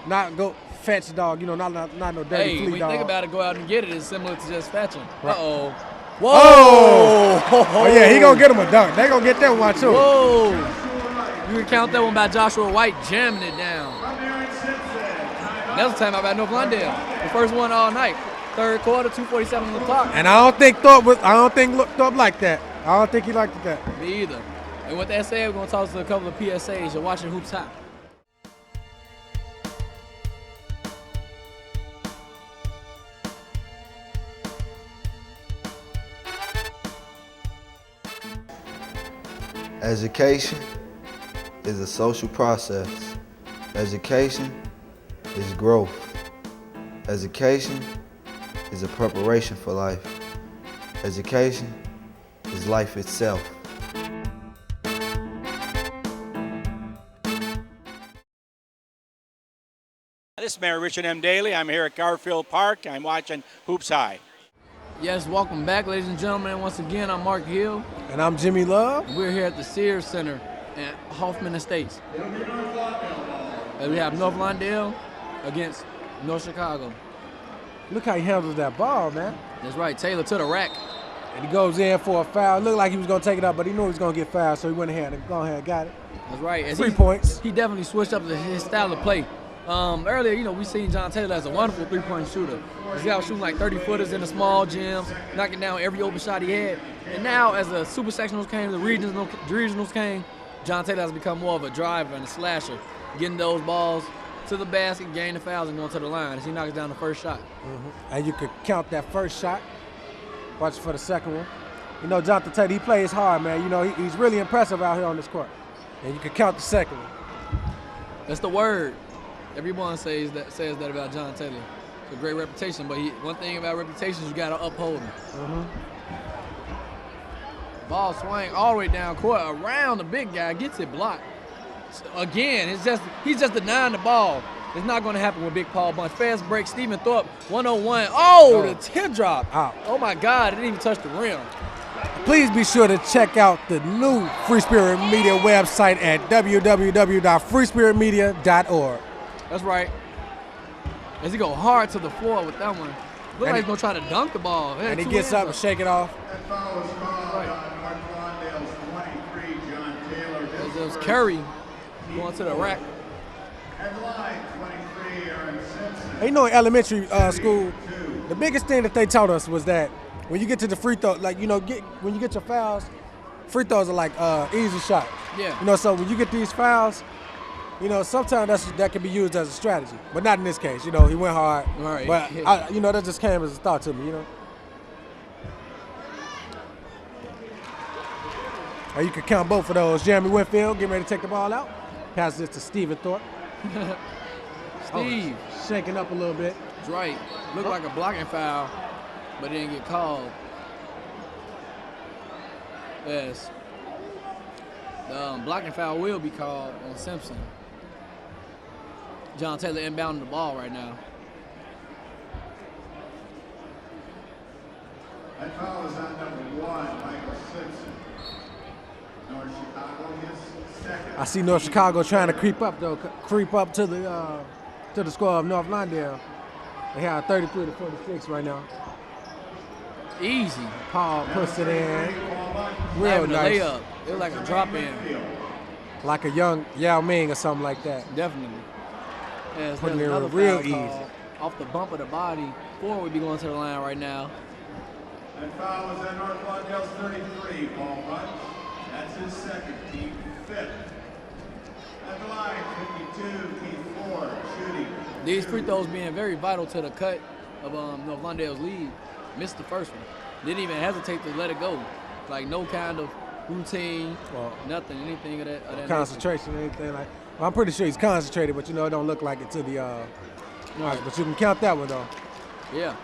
not go fetch the dog. Not no dirty flea dog. When you think about it, go out and get it is similar to just fetching. Right. Uh-oh. Whoa! Oh yeah, he gonna get him a dunk. They gonna get that one too. Whoa! You can count that one by Joshua White jamming it down. That was the time about North Lawndale. The first one all night. Third quarter, 2:47 on the clock. And I don't think Thorpe looked up like that. I don't think he liked it that. Me either. And with that said, we're gonna talk to a couple of PSAs. You're watching Hoops High. Education is a social process. Education is growth. Education is a preparation for life. Education is life itself. This is Mayor Richard M. Daly. I'm here at Garfield Park. I'm watching Hoops High. Yes, welcome back, ladies and gentlemen. Once again, I'm Mark Hill. And I'm Jimmy Love. We're here at the Sears Center at Hoffman Estates. And we have North Lawndale against North Chicago. Look how he handles that ball, man. That's right, Taylor to the rack. And he goes in for a foul. Looked like he was going to take it up, but he knew he was going to get fouled, so he went ahead and got it. That's right. 3 points. He definitely switched up his style of play. Earlier, we seen John Taylor as a wonderful three-point shooter. He's out shooting like 30-footers in the small gyms, knocking down every open shot he had. And now, as the super sectionals came, the regionals came, John Taylor has become more of a driver and a slasher, getting those balls to the basket, gaining the fouls, and going to the line as he knocks down the first shot. And you could count that first shot. Watch for the second one. Jonathan Taylor, he plays hard, man. He's really impressive out here on this court. And you can count the second one. That's the word. Everyone says that about John Taylor. It's a great reputation, but one thing about reputations, you got to uphold them. Ball swing all the way down court around the big guy, gets it blocked. Again, he's just denying the ball. It's not going to happen with Big Paul Bunch. Fast break, Stephen Thorpe, 101. Oh, the tip drop. Out. Oh, my God, it didn't even touch the rim. Please be sure to check out the new Free Spirit Media website at www.freespiritmedia.org. That's right. As he go hard to the floor with that one. Look like he's going to try to dunk the ball. And he gets up and shake it off. That foul was called on North Lawndale's 23, John Taylor. As it was Curry going to the rack. At the line, 23, Aaron Simpson. In elementary school, the biggest thing that they taught us was that when you get to the free throw, when you get your fouls, free throws are like easy shots. Yeah. So when you get these fouls, sometimes that can be used as a strategy, but not in this case. He went hard. Right. But that just came as a thought to me. Or you could count both of those. Jeremy Winfield getting ready to take the ball out. Passes it to Stephen Thorpe. Steve. Shaking up a little bit. That's right. Looked like a blocking foul, but didn't get called. Yes. The blocking foul will be called on Simpson. John Taylor inbounding the ball right now. That foul is on number 1, Michael Simpson. North Chicago, his second. I see North Chicago trying to creep up to the score of North Lawndale. They have 33-46 right now. Easy. Paul puts it in. Real nice. Layup. It was like a drop in. Like a young Yao Ming or something like that. Definitely. Yeah, putting it in real easy. Off the bump of the body. Ford would be going to the line right now. That foul was on North Lawndale's 33, Paul Bunch. That's his second, team fifth. At the line, 52, Keith Ford, shooting. These free throws being very vital to the cut of North Lawndale's lead. Missed the first one. Didn't even hesitate to let it go. Like no kind of routine, nothing, anything of that. Concentration, anything like. Well, I'm pretty sure he's concentrated, but it don't look like it to the. Right. But you can count that one though. Yeah.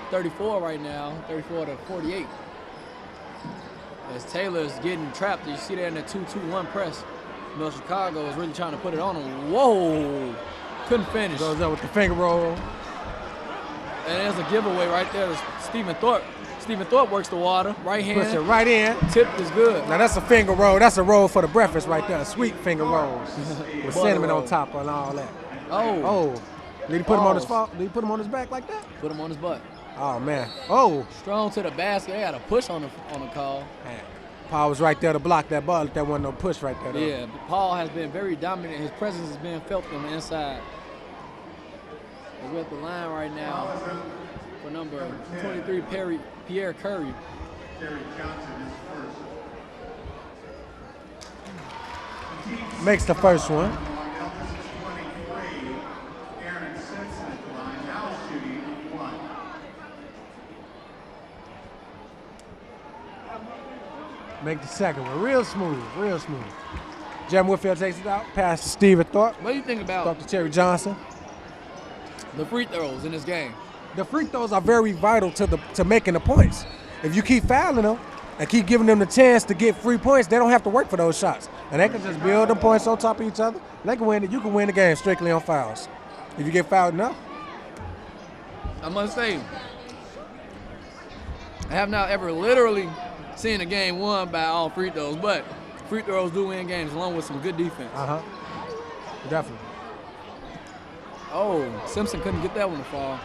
34 right now, 34-48. As Taylor's getting trapped, you see that in the 2-2-1 press. North Chicago is really trying to put it on him. Whoa! Couldn't finish. Goes up with the finger roll. And there's a giveaway right there to Stephen Thorpe. Stephen Thorpe works the water, right hand. Puts it right in. Tip is good. Now that's a finger roll. That's a roll for the breakfast right there. Sweet finger rolls with cinnamon on top and all that. Oh. Did he put him on his fault? Did he put him on his back like that? Put him on his butt. Oh man. Oh. Strong to the basket. They got a push on the call. Man. Paul was right there to block that ball. That wasn't no push right there. Though. Yeah. Paul has been very dominant. His presence has been felt on the inside. We're at the line right now for number 23, Pierre Curry. Terry Johnson is first. Makes the first one. Aaron Simpson at the line, now shooting 1. Make the second one. Real smooth. Jeremy Whitfield takes it out. Pass to Stephen Thorpe. What do you think about Thorpe to Terry Johnson? The free throws in this game? The free throws are very vital to making the points. If you keep fouling them and keep giving them the chance to get free points, they don't have to work for those shots. And they can just build them points on top of each other. They can win it. You can win the game strictly on fouls. If you get fouled enough. I must say, I have not ever literally seen a game won by all free throws, but free throws do win games along with some good defense. Definitely. Oh, Simpson couldn't get that one to fall.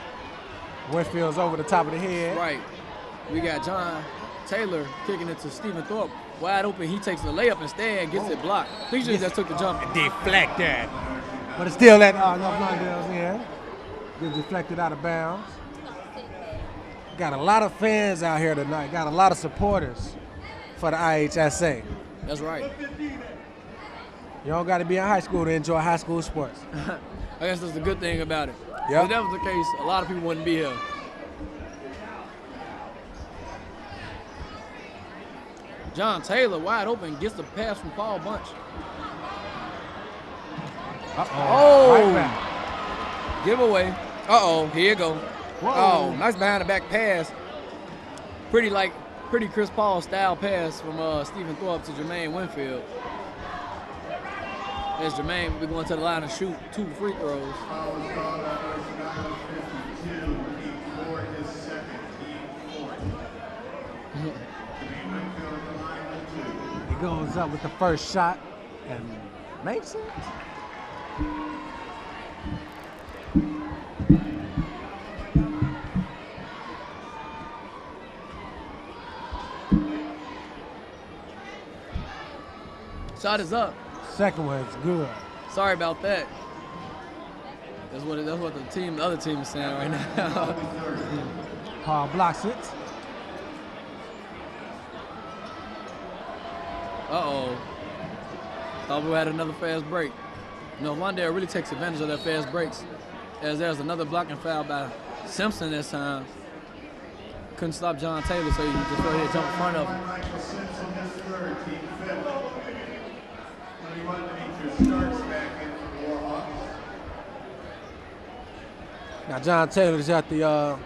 Winfield's over the top of the head. Right. We got John Taylor kicking it to Stephen Thorpe. Wide open, he takes the layup instead and gets it blocked. I think he just took the jump. Deflect that. But it's still at North Lawndale's end. Gets deflected out of bounds. Got a lot of fans out here tonight. Got a lot of supporters for the IHSA. That's right. You don't got to be in high school to enjoy high school sports. I guess that's the good thing about it. Yep. If that was the case, a lot of people wouldn't be here. John Taylor, wide open, gets the pass from Paul Bunch. Uh-oh. Right back. Giveaway. Uh-oh, here you go. Whoa. Oh, nice behind the back pass. Pretty Chris Paul style pass from Stephen Thorpe to Jermaine Winfield. As Jermaine will be going to the line and shoot 2 free throws. He goes up with the first shot and makes it. Shot is up. Second one's good. Sorry about that. That's what the other team is saying right now. Paul blocks it. Uh-oh. Thought we had another fast break. No, Lawndale really takes advantage of their fast breaks, as there's another blocking foul by Simpson this time. Couldn't stop John Taylor, so he just go ahead and jump in front of him. Now John Taylor's at the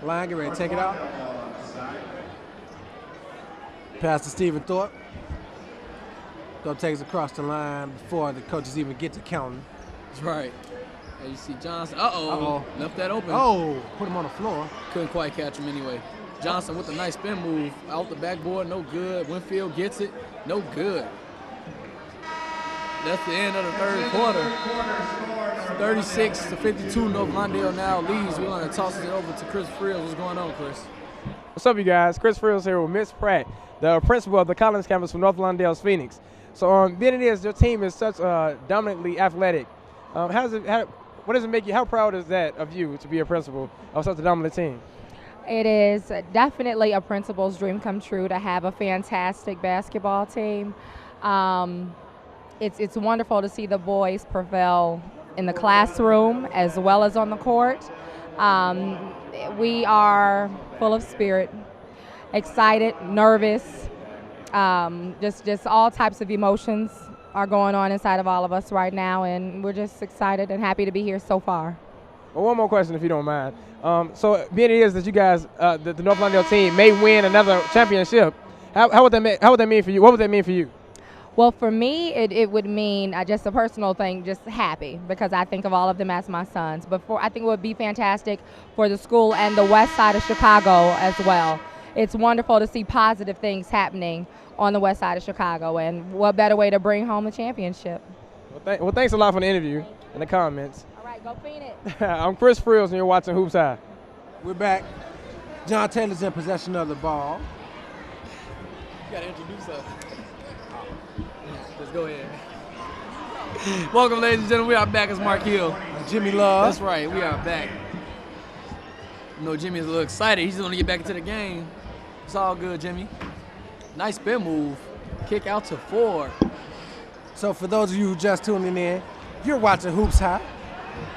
line, get ready to take it out. Pass to Stephen Thorpe. Thorpe takes across the line before the coaches even get to counting. That's right. And you see Johnson. Uh-oh. Left that open. Oh, put him on the floor. Couldn't quite catch him anyway. Johnson with a nice spin move. Out the backboard, no good. Winfield gets it, no good. That's the end of the third quarter. 36-52, North Lawndale now leads. We're going to toss it over to Chris Frills. What's going on, Chris? What's up, you guys? Chris Frills here with Miss Pratt, the principal of the Collins campus from North Lawndale's Phoenix. So being it is, your team is such dominantly athletic. What does it make you, how proud is that of you to be a principal of such a dominant team? It is definitely a principal's dream come true to have a fantastic basketball team. It's wonderful to see the boys prevail in the classroom as well as on the court. We are full of spirit, excited, nervous, just all types of emotions are going on inside of all of us right now, and we're just excited and happy to be here so far. Well, one more question, if you don't mind. So being it is that you guys, the North Lawndale team, may win another championship, how would that mean for you? What would that mean for you? Well, for me, it would mean just a personal thing, just happy, because I think of all of them as my sons. But I think it would be fantastic for the school and the west side of Chicago as well. It's wonderful to see positive things happening on the west side of Chicago, and what better way to bring home the championship. Well, thanks a lot for the interview and the comments. All right, go Phoenix. I'm Chris Frills, and you're watching Hoops High. We're back. John Taylor's in possession of the ball. You got to introduce us. Let's go ahead. Welcome, ladies and gentlemen. We are back as Mark Hill. Jimmy Love. That's right. We are back. You know, Jimmy's a little excited. He's going to get back into the game. It's all good, Jimmy. Nice spin move. Kick out to Ford. So for those of you who just tuning in, you're watching Hoops High.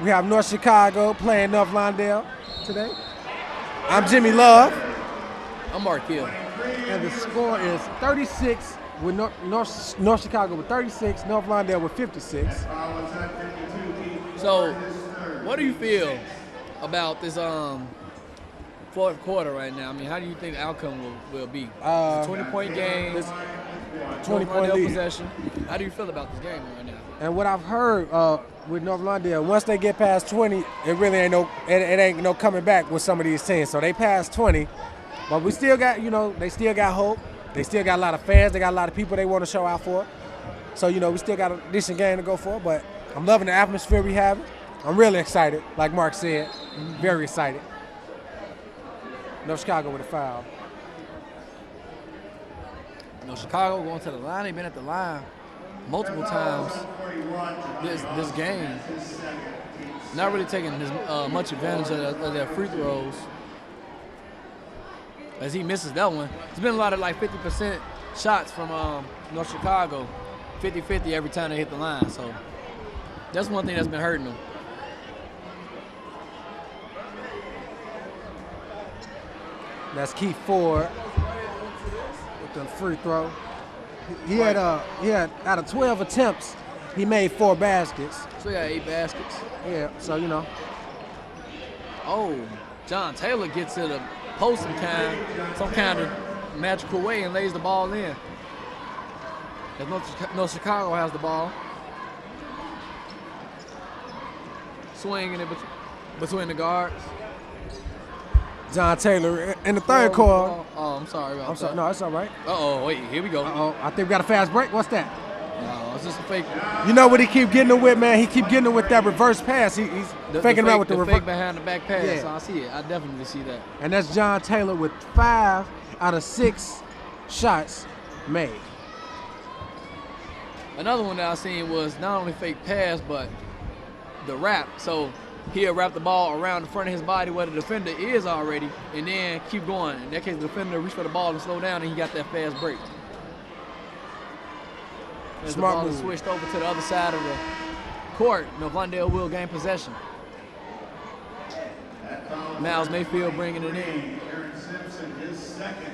We have North Chicago playing North Lawndale today. I'm Jimmy Love. I'm Mark Hill. And the score is 36 with North Chicago with 36, North Lawndale with 56. So, what do you feel about this fourth quarter right now? I mean, how do you think the outcome will be? It's a 20-point game. 20-point lead. Possession. How do you feel about this game right now? And what I've heard with North Lawndale, once they get past 20, it really ain't no coming back with some of these teams. So they passed 20, but we still got, they still got hope. They still got a lot of fans. They got a lot of people they want to show out for. So, we still got a decent game to go for. But I'm loving the atmosphere we have. I'm really excited, like Mark said. Very excited. North Chicago with a foul. You know, Chicago going to the line. They've been at the line multiple times this game. Not really taking much advantage of their free throws. As he misses that one. There's been a lot of like 50% shots from North Chicago. 50-50 every time they hit the line. So that's one thing that's been hurting them. That's Keith Ford with the free throw. He had out of 12 attempts, he made 4 baskets. So he got 8 baskets. Yeah, so you know. Oh, John Taylor gets to the post some kind of magical way and lays the ball in. As North Chicago has the ball. Swinging it between the guards. John Taylor in the third quarter. Oh, I'm sorry about that. No, it's all right. Wait, here we go. I think we got a fast break. What's that? No, it's just a fake. You know what he keep getting it with, man? He keep getting it with that reverse pass. He's faking around with the reverse. Fake behind the back pass. Yeah. So I see it. I definitely see that. And that's John Taylor with 5 out of 6 shots made. Another one that I seen was not only fake pass, but the wrap. So he'll wrap the ball around the front of his body where the defender is already, and then keep going. In that case, the defender reach for the ball and slow down, and he got that fast break. As the ball is switched over to the other side of the court, Lawndale will gain possession. Miles Mayfield bringing it in. Aaron Simpson, his second.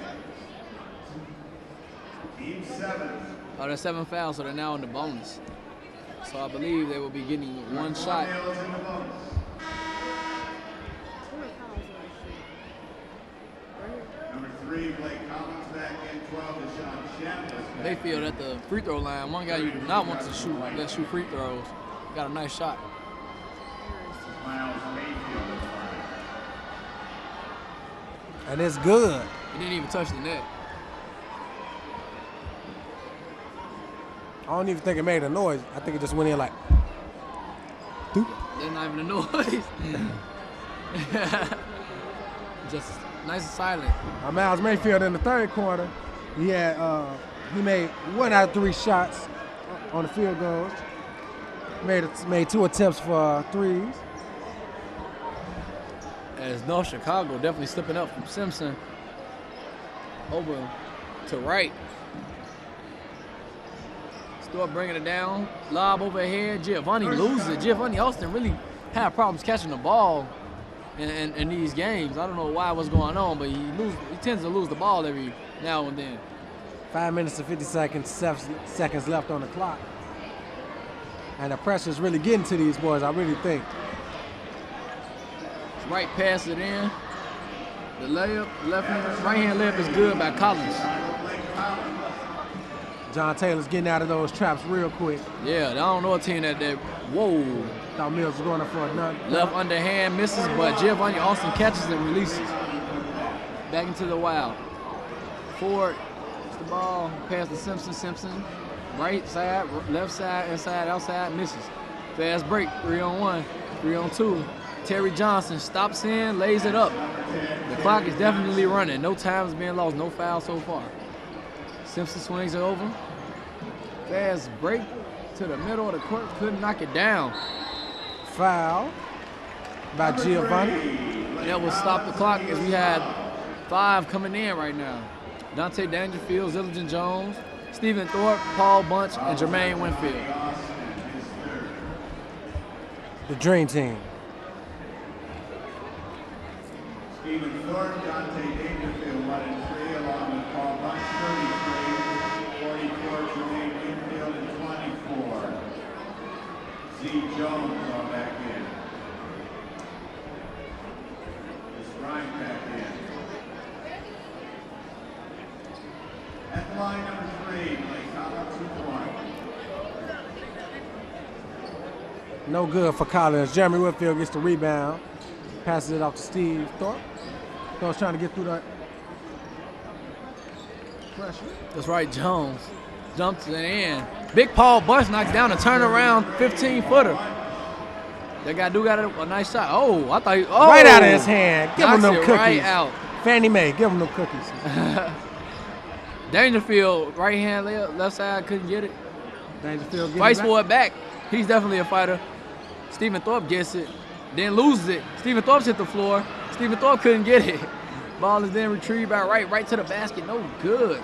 Team 7. Oh, they're 7 fouls, so they're now in the bonus. So I believe they will be getting 1 shot. Number 3, Blake Collins back in. 12, Deshaun Chambliss. Mayfield at the free throw line. One guy you do not want to shoot, let's shoot free throws. Got a nice shot. Miles Mayfield. And it's good. He didn't even touch the net. I don't even think it made a noise. I think it just went in like. Doop. There's not even a noise. Just nice and silent. Miles Mayfield in the third quarter, he made 1 out of 3 shots on the field goals. Made 2 attempts for threes. As North Chicago definitely slipping up from Simpson over to right. Start bringing it down, lob overhead. Giovanni loses it. Giovanni Austin really had problems catching the ball in these games. I don't know what's going on, but he tends to lose the ball every now and then. 5 minutes and 50 seconds, 7 seconds left on the clock. And the pressure's really getting to these boys, I really think. Right pass it in. The layup, right hand layup is good by Collins. John Taylor's getting out of those traps real quick. Yeah, I don't know a team that whoa. Thought Mills was going up for a dunk. Left underhand misses, but Giovanni Austin catches and releases. Back into the wild. Ford, the ball, pass to Simpson. Simpson, right side, left side, inside, outside, misses. Fast break, 3-on-1, 3-on-2. Terry Johnson stops in, lays it up. The clock is definitely running. No time is being lost, no foul so far. Simpson swings it over. Fast break to the middle of the court, couldn't knock it down. Foul by Giovanni. That will stop the clock as we had 5 coming in right now. Dante Dangerfield, Zilligan Jones, Stephen Thorpe, Paul Bunch, and Jermaine Winfield. The Dream Team. Stephen Thorpe, Dante Dangerfield, 1 and 3, along with Paul Bunch, 33, 44, Jermaine Winfield, and 24. Z. Jones on back in. This Ryan back in. At the line, number 3, Blake Collins, 2-1. No good for Collins. Jeremy Whitfield gets the rebound. Passes it off to Steve Thorpe. Thorpe's trying to get through that pressure. That's right, Jones jumps it in. Big Paul Bunch knocks down a turnaround 15-footer. That guy got a nice shot. Oh, I thought right out of his hand. Give him them cookies. Right out. Fannie Mae, give him them cookies. Dangerfield, right hand layup, left side, couldn't get it. Dangerfield Fights for it back. He's definitely a fighter. Stephen Thorpe gets it, then loses it. Stephen Thorpe's hit the floor. Stephen Thorpe couldn't get it. Ball is then retrieved by right to the basket. No good.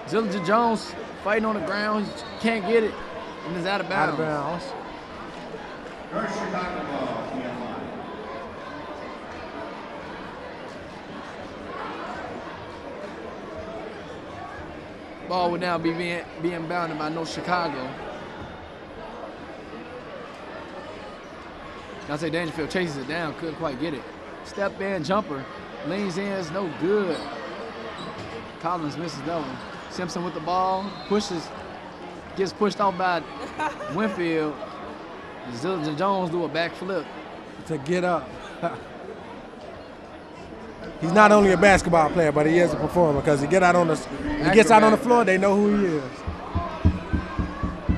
Zillinger Jones fighting on the ground. He can't get it. And it's out of bounds. Out of bounds. First Chicago ball, TMI. Ball would now be being bounded by North Chicago. Dante Dangerfield chases it down, couldn't quite get it. Step in, jumper, leans in, it's no good. Collins misses that one. Simpson with the ball, pushes, gets pushed off by Winfield. Zillinger Jones do a backflip. To get up. He's not only a basketball player, but he is a performer because he gets out on the floor, they know who he is.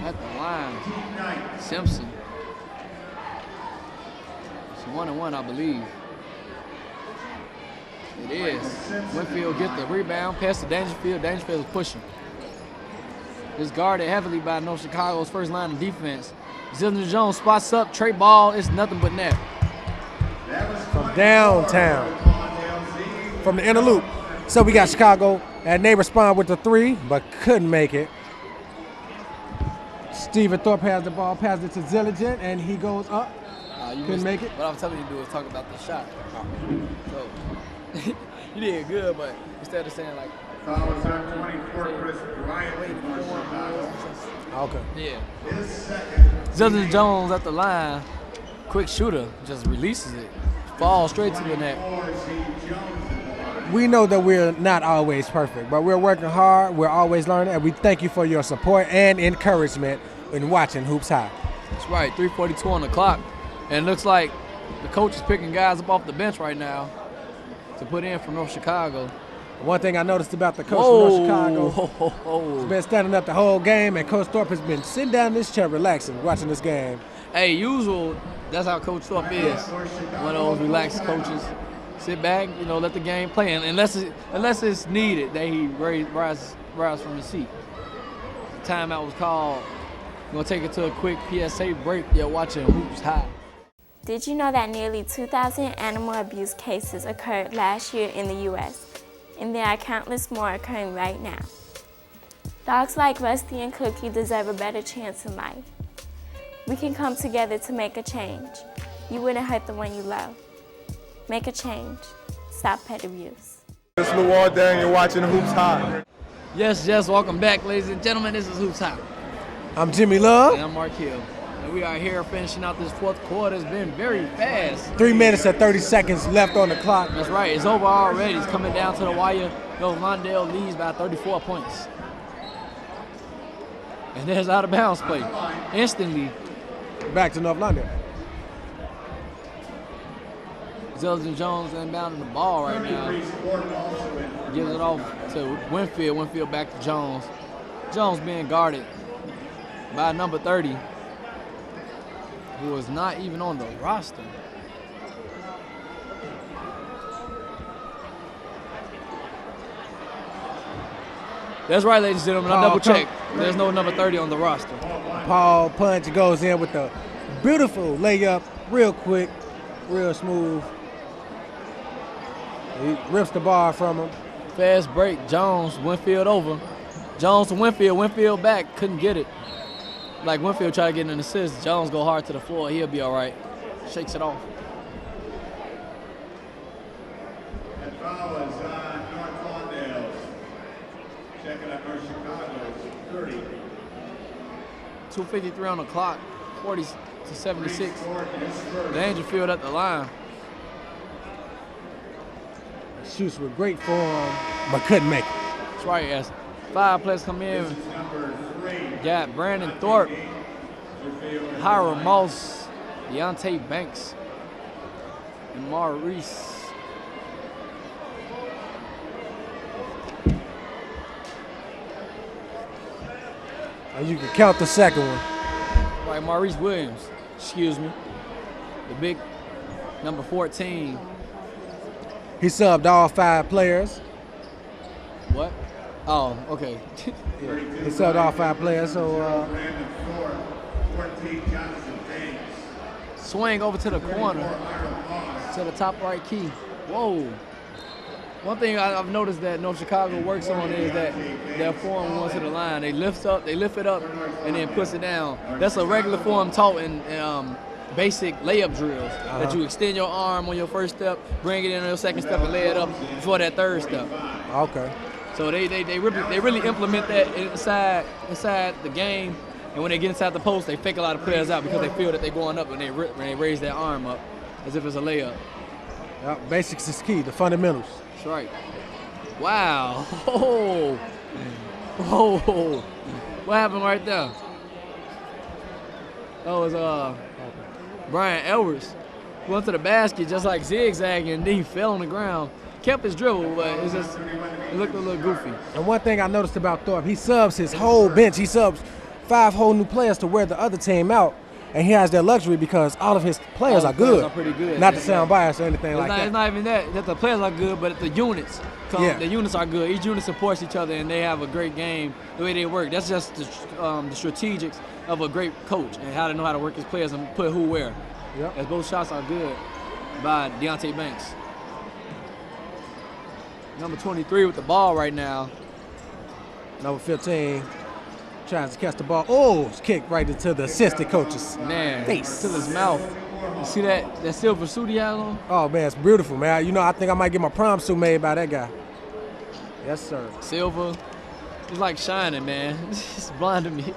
At the line, Simpson. It's 1-1, I believe. It is. Winfield get the rebound, pass to Dangerfield. Dangerfield is pushing. It's guarded heavily by North Chicago's first line of defense. Zillinger Jones spots up, Trey Ball, it's nothing but net. From downtown, from the interlude. So we got Chicago, and they respond with the three, but couldn't make it. Stephen Thorpe has the ball, passes it to Zillinger, and he goes up. Couldn't make it. What I'm telling you to do is talk about the shot. So, you did good, but instead of saying like, Foul is on 24, Chris Bryant. Okay. yeah. His second. Zillinger Jones at the line, quick shooter, just releases it. Falls straight to the net. We know that we're not always perfect, but we're working hard, we're always learning, and we thank you for your support and encouragement in watching Hoops High. That's right, 3:42 on the clock. And it looks like the coach is picking guys up off the bench right now to put in for North Chicago. One thing I noticed about the coach from North Chicago, he's been standing up the whole game, and Coach Thorpe has been sitting down in this chair relaxing, watching this game. Hey, usual, that's how Coach Thorpe is. One of those relaxed coaches. Sit back, let the game play. And unless it's needed that he rise from his seat. The timeout was called. We're going to take it to a quick PSA break. You're watching Hoops High. Did you know that nearly 2,000 animal abuse cases occurred last year in the U.S.? And there are countless more occurring right now. Dogs like Rusty and Cookie deserve a better chance in life. We can come together to make a change. You wouldn't hurt the one you love. Make a change. Stop pet abuse. This is Lawndale and you're watching Hoops High. Yes, welcome back, ladies and gentlemen. This is Hoops High. I'm Jimmy Love. And I'm Mark Hill. And we are here finishing out this fourth quarter. It's been very fast. 3 minutes and 30 seconds left on the clock. That's right. It's over already. It's coming down to the wire. Lawndale leads by 34 points. And there's out of bounds play. Instantly. Back to North Lawndale. Zillinger Jones inbounding the ball right now. Gives it off to Winfield. Winfield back to Jones. Jones being guarded by number 30, who is not even on the roster. That's right, ladies and gentlemen. I double checked. There's no number 30 on the roster. Paul Punch goes in with the beautiful layup, real quick, real smooth. He rips the ball from him. Fast break. Jones, Winfield over. Jones to Winfield. Winfield back. Couldn't get it. Like Winfield tried to get an assist. Jones go hard to the floor. He'll be all right. Shakes it off. And foul is on North Lawndale. Checking out North Chicago's 30. 2:53 on the clock. 40-76. Dangerfield at the line. Shoots with great form, but couldn't make it. That's right. As 5 players come in, got Brandon Thorpe, Hiram Moss, Deontay Banks, and Maurice. And you can count the second one. Right, Maurice Williams, excuse me. The big number 14. He subbed all 5 players. What? Oh, okay. He subbed all 5 players, so Swing over to the corner, to the top right key. Whoa. One thing I've noticed that North Chicago works on is that their form going to the line. They lift it up, and then push it down. That's a regular form taught in basic layup drills. That you extend your arm on your first step, bring it in on your second step, and lay it up before that third step. Okay. So they really implement that inside the game, and when they get inside the post, they fake a lot of players out because they feel that they're going up when they raise their arm up as if it's a layup. Yeah, basics is key, the fundamentals. That's right. Wow. Oh. Oh. What happened right there? That was Brian Edwards. Went to the basket just like zigzagging, and then he fell on the ground. Kept his dribble, but it looked a little goofy. And one thing I noticed about Thorpe, he subs his whole bench. He subs 5 whole new players to wear the other team out. And he has that luxury because all of his players are good. Players are pretty good. Not to sound biased or anything like that. It's not even that the players are good, but the units. The units are good. Each unit supports each other, and they have a great game the way they work. That's just the strategics of a great coach and how to know how to work his players and put who where. Yep. As both shots are good by Deontay Banks. Number 23 with the ball right now. Number 15 tries to catch the ball. Oh, it's kicked right into the assistant coach's face. To his mouth. You see that silver suit he has on? Oh, man, it's beautiful, man. You know, I think I might get my prom suit made by that guy. Yes, sir. Silver. It's like shining, man. It's blinding me.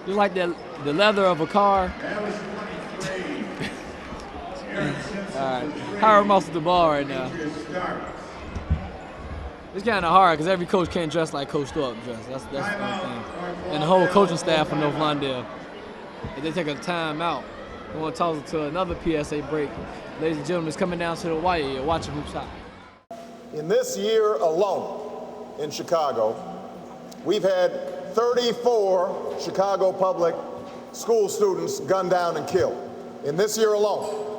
It's like the leather of a car. All right. Howard Moss with the ball right now. It's kind of hard because every coach can't dress like Coach Thorpe dressed. That's the thing. And the whole coaching staff from North Lawndale, if they take a time out, we want to toss it to another PSA break. Ladies and gentlemen, it's coming down to the wire. You're watching HoopsHIGH. In this year alone in Chicago, we've had 34 Chicago public school students gunned down and killed. In this year alone.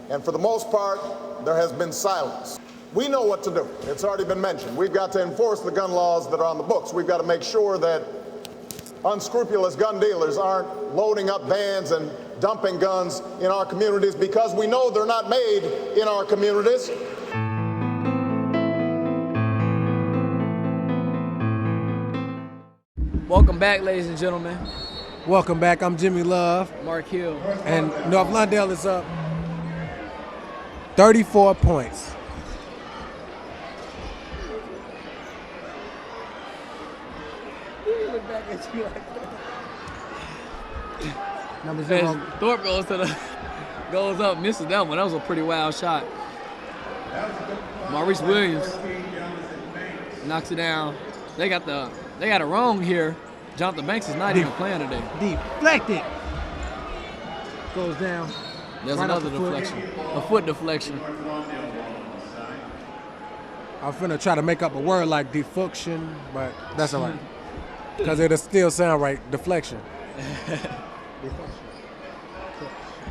And for the most part, there has been silence. We know what to do. It's already been mentioned. We've got to enforce the gun laws that are on the books. We've got to make sure that unscrupulous gun dealers aren't loading up vans and dumping guns in our communities because we know they're not made in our communities. Welcome back, ladies and gentlemen. Welcome back. I'm Jimmy Love. Mark Hill. And North Lawndale is up 34 points. Look back at you like that. Number 0. Thorpe goes up, misses that one. That was a pretty wild shot. Maurice Williams knocks it down. They got it wrong here. Jonathan Banks is not even playing today. Deflected. Goes down. There's right another deflection. A foot deflection. I'm finna try to make up a word like deflection, but that's all right. Because it'll still sound right. Deflection.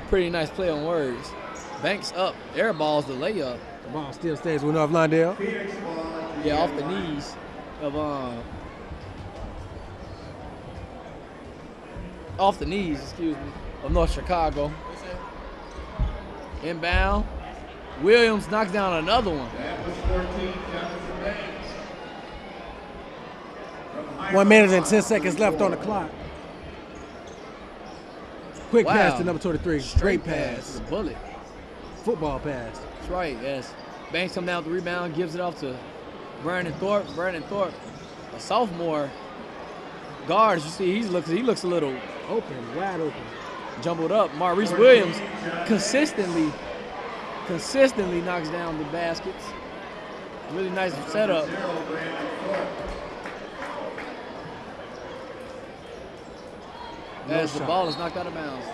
Pretty nice play on words. Banks up. Air balls the layup. The ball still stays with North Lawndale. Yeah, off the knees of of North Chicago. Inbound. Williams knocks down another one. 1 minute and 10 seconds left on the clock. Quick pass to number 23. Great pass. A bullet. Football pass. That's right, yes. Banks comes down with the rebound, gives it off to Brandon Thorpe. Brandon Thorpe, a sophomore guard, as you see, he looks a little open, wide open. Jumbled up. Maurice Williams consistently knocks down the baskets. Really nice setup. As the ball is knocked out of bounds.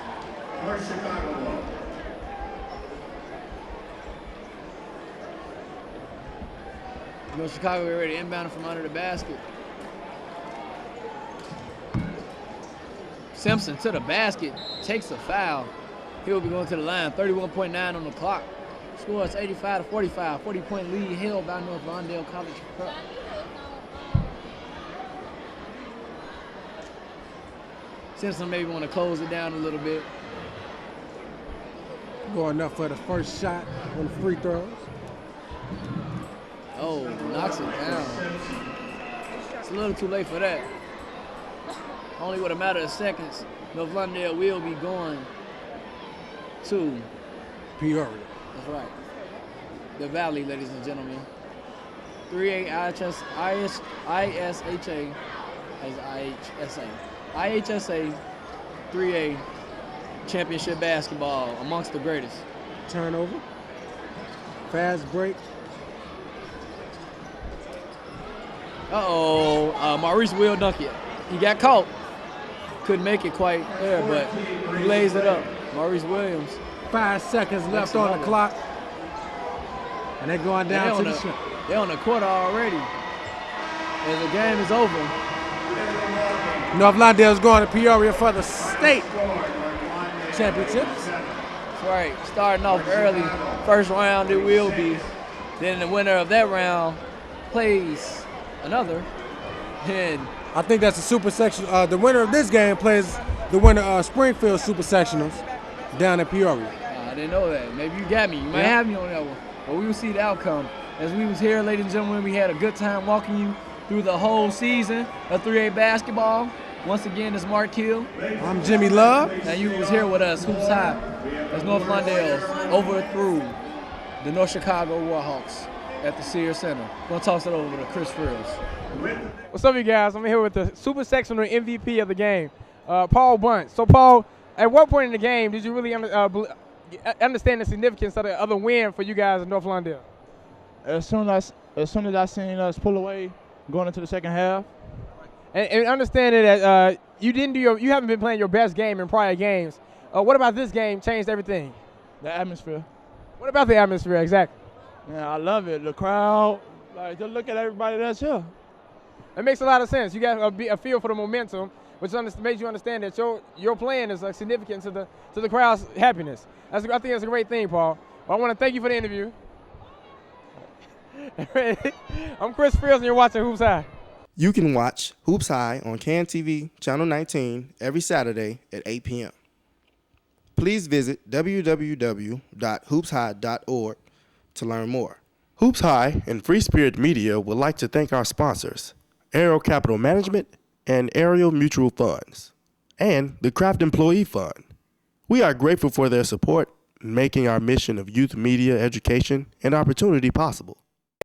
North Chicago already inbounded from under the basket. Simpson to the basket, takes a foul. He'll be going to the line, 31.9 on the clock. Scores 85-45, 40-point lead held by North Lawndale College Prep. Simpson maybe want to close it down a little bit. Going up for the first shot on the free throws. Oh, knocks it down. It's a little too late for that. Only with a matter of seconds, North Lawndale will be going to Peoria. That's right. The Valley, ladies and gentlemen. 3A ISHA as IHSA. IHSA 3A championship basketball amongst the greatest. Turnover. Fast break. Maurice will dunk it. He got caught. Couldn't make it quite there, but he lays it up. Maurice Williams. 5 seconds left on the clock. And they're going down to the shot. They're on the quarter already. And the game is over. North Lawndale's going to Peoria for the state championships. That's right. Starting off early. First round it will be. Then the winner of that round plays another. And I think that's the super section. The winner of this game plays the winner of Springfield Super Sectionals down in Peoria. I didn't know that. Maybe you got me. You might have me on that one. But we will see the outcome. As we was here, ladies and gentlemen, we had a good time walking you through the whole season of 3A basketball. Once again, it's Mark Hill. I'm Jimmy Love. And you was here with us, Hoops High, as North Lawndale overthrew the North Chicago Warhawks at the Sears Center. Gonna toss it over to Chris Frills. What's up, you guys? I'm here with the Super Sectional MVP of the game, Paul Bunt. So, Paul, at what point in the game did you really understand the significance of the other win for you guys in North Lawndale? As soon as I seen us pull away going into the second half. And understanding that you haven't been playing your best game in prior games. What about this game changed everything? The atmosphere. What about the atmosphere exactly? Yeah, I love it. The crowd, like, just look at everybody that's here. It makes a lot of sense. You got a feel for the momentum, which makes you understand that your playing is significant to the crowd's happiness. I think that's a great thing, Paul. Well, I want to thank you for the interview. I'm Chris Frills, and you're watching Hoops High. You can watch Hoops High on CAN TV, Channel 19, every Saturday at 8 p.m. Please visit www.hoopshigh.org to learn more. Hoops High and Free Spirit Media would like to thank our sponsors, Aerial Capital Management and Aerial Mutual Funds, and the Craft Employee Fund. We are grateful for their support in making our mission of youth media education and opportunity possible.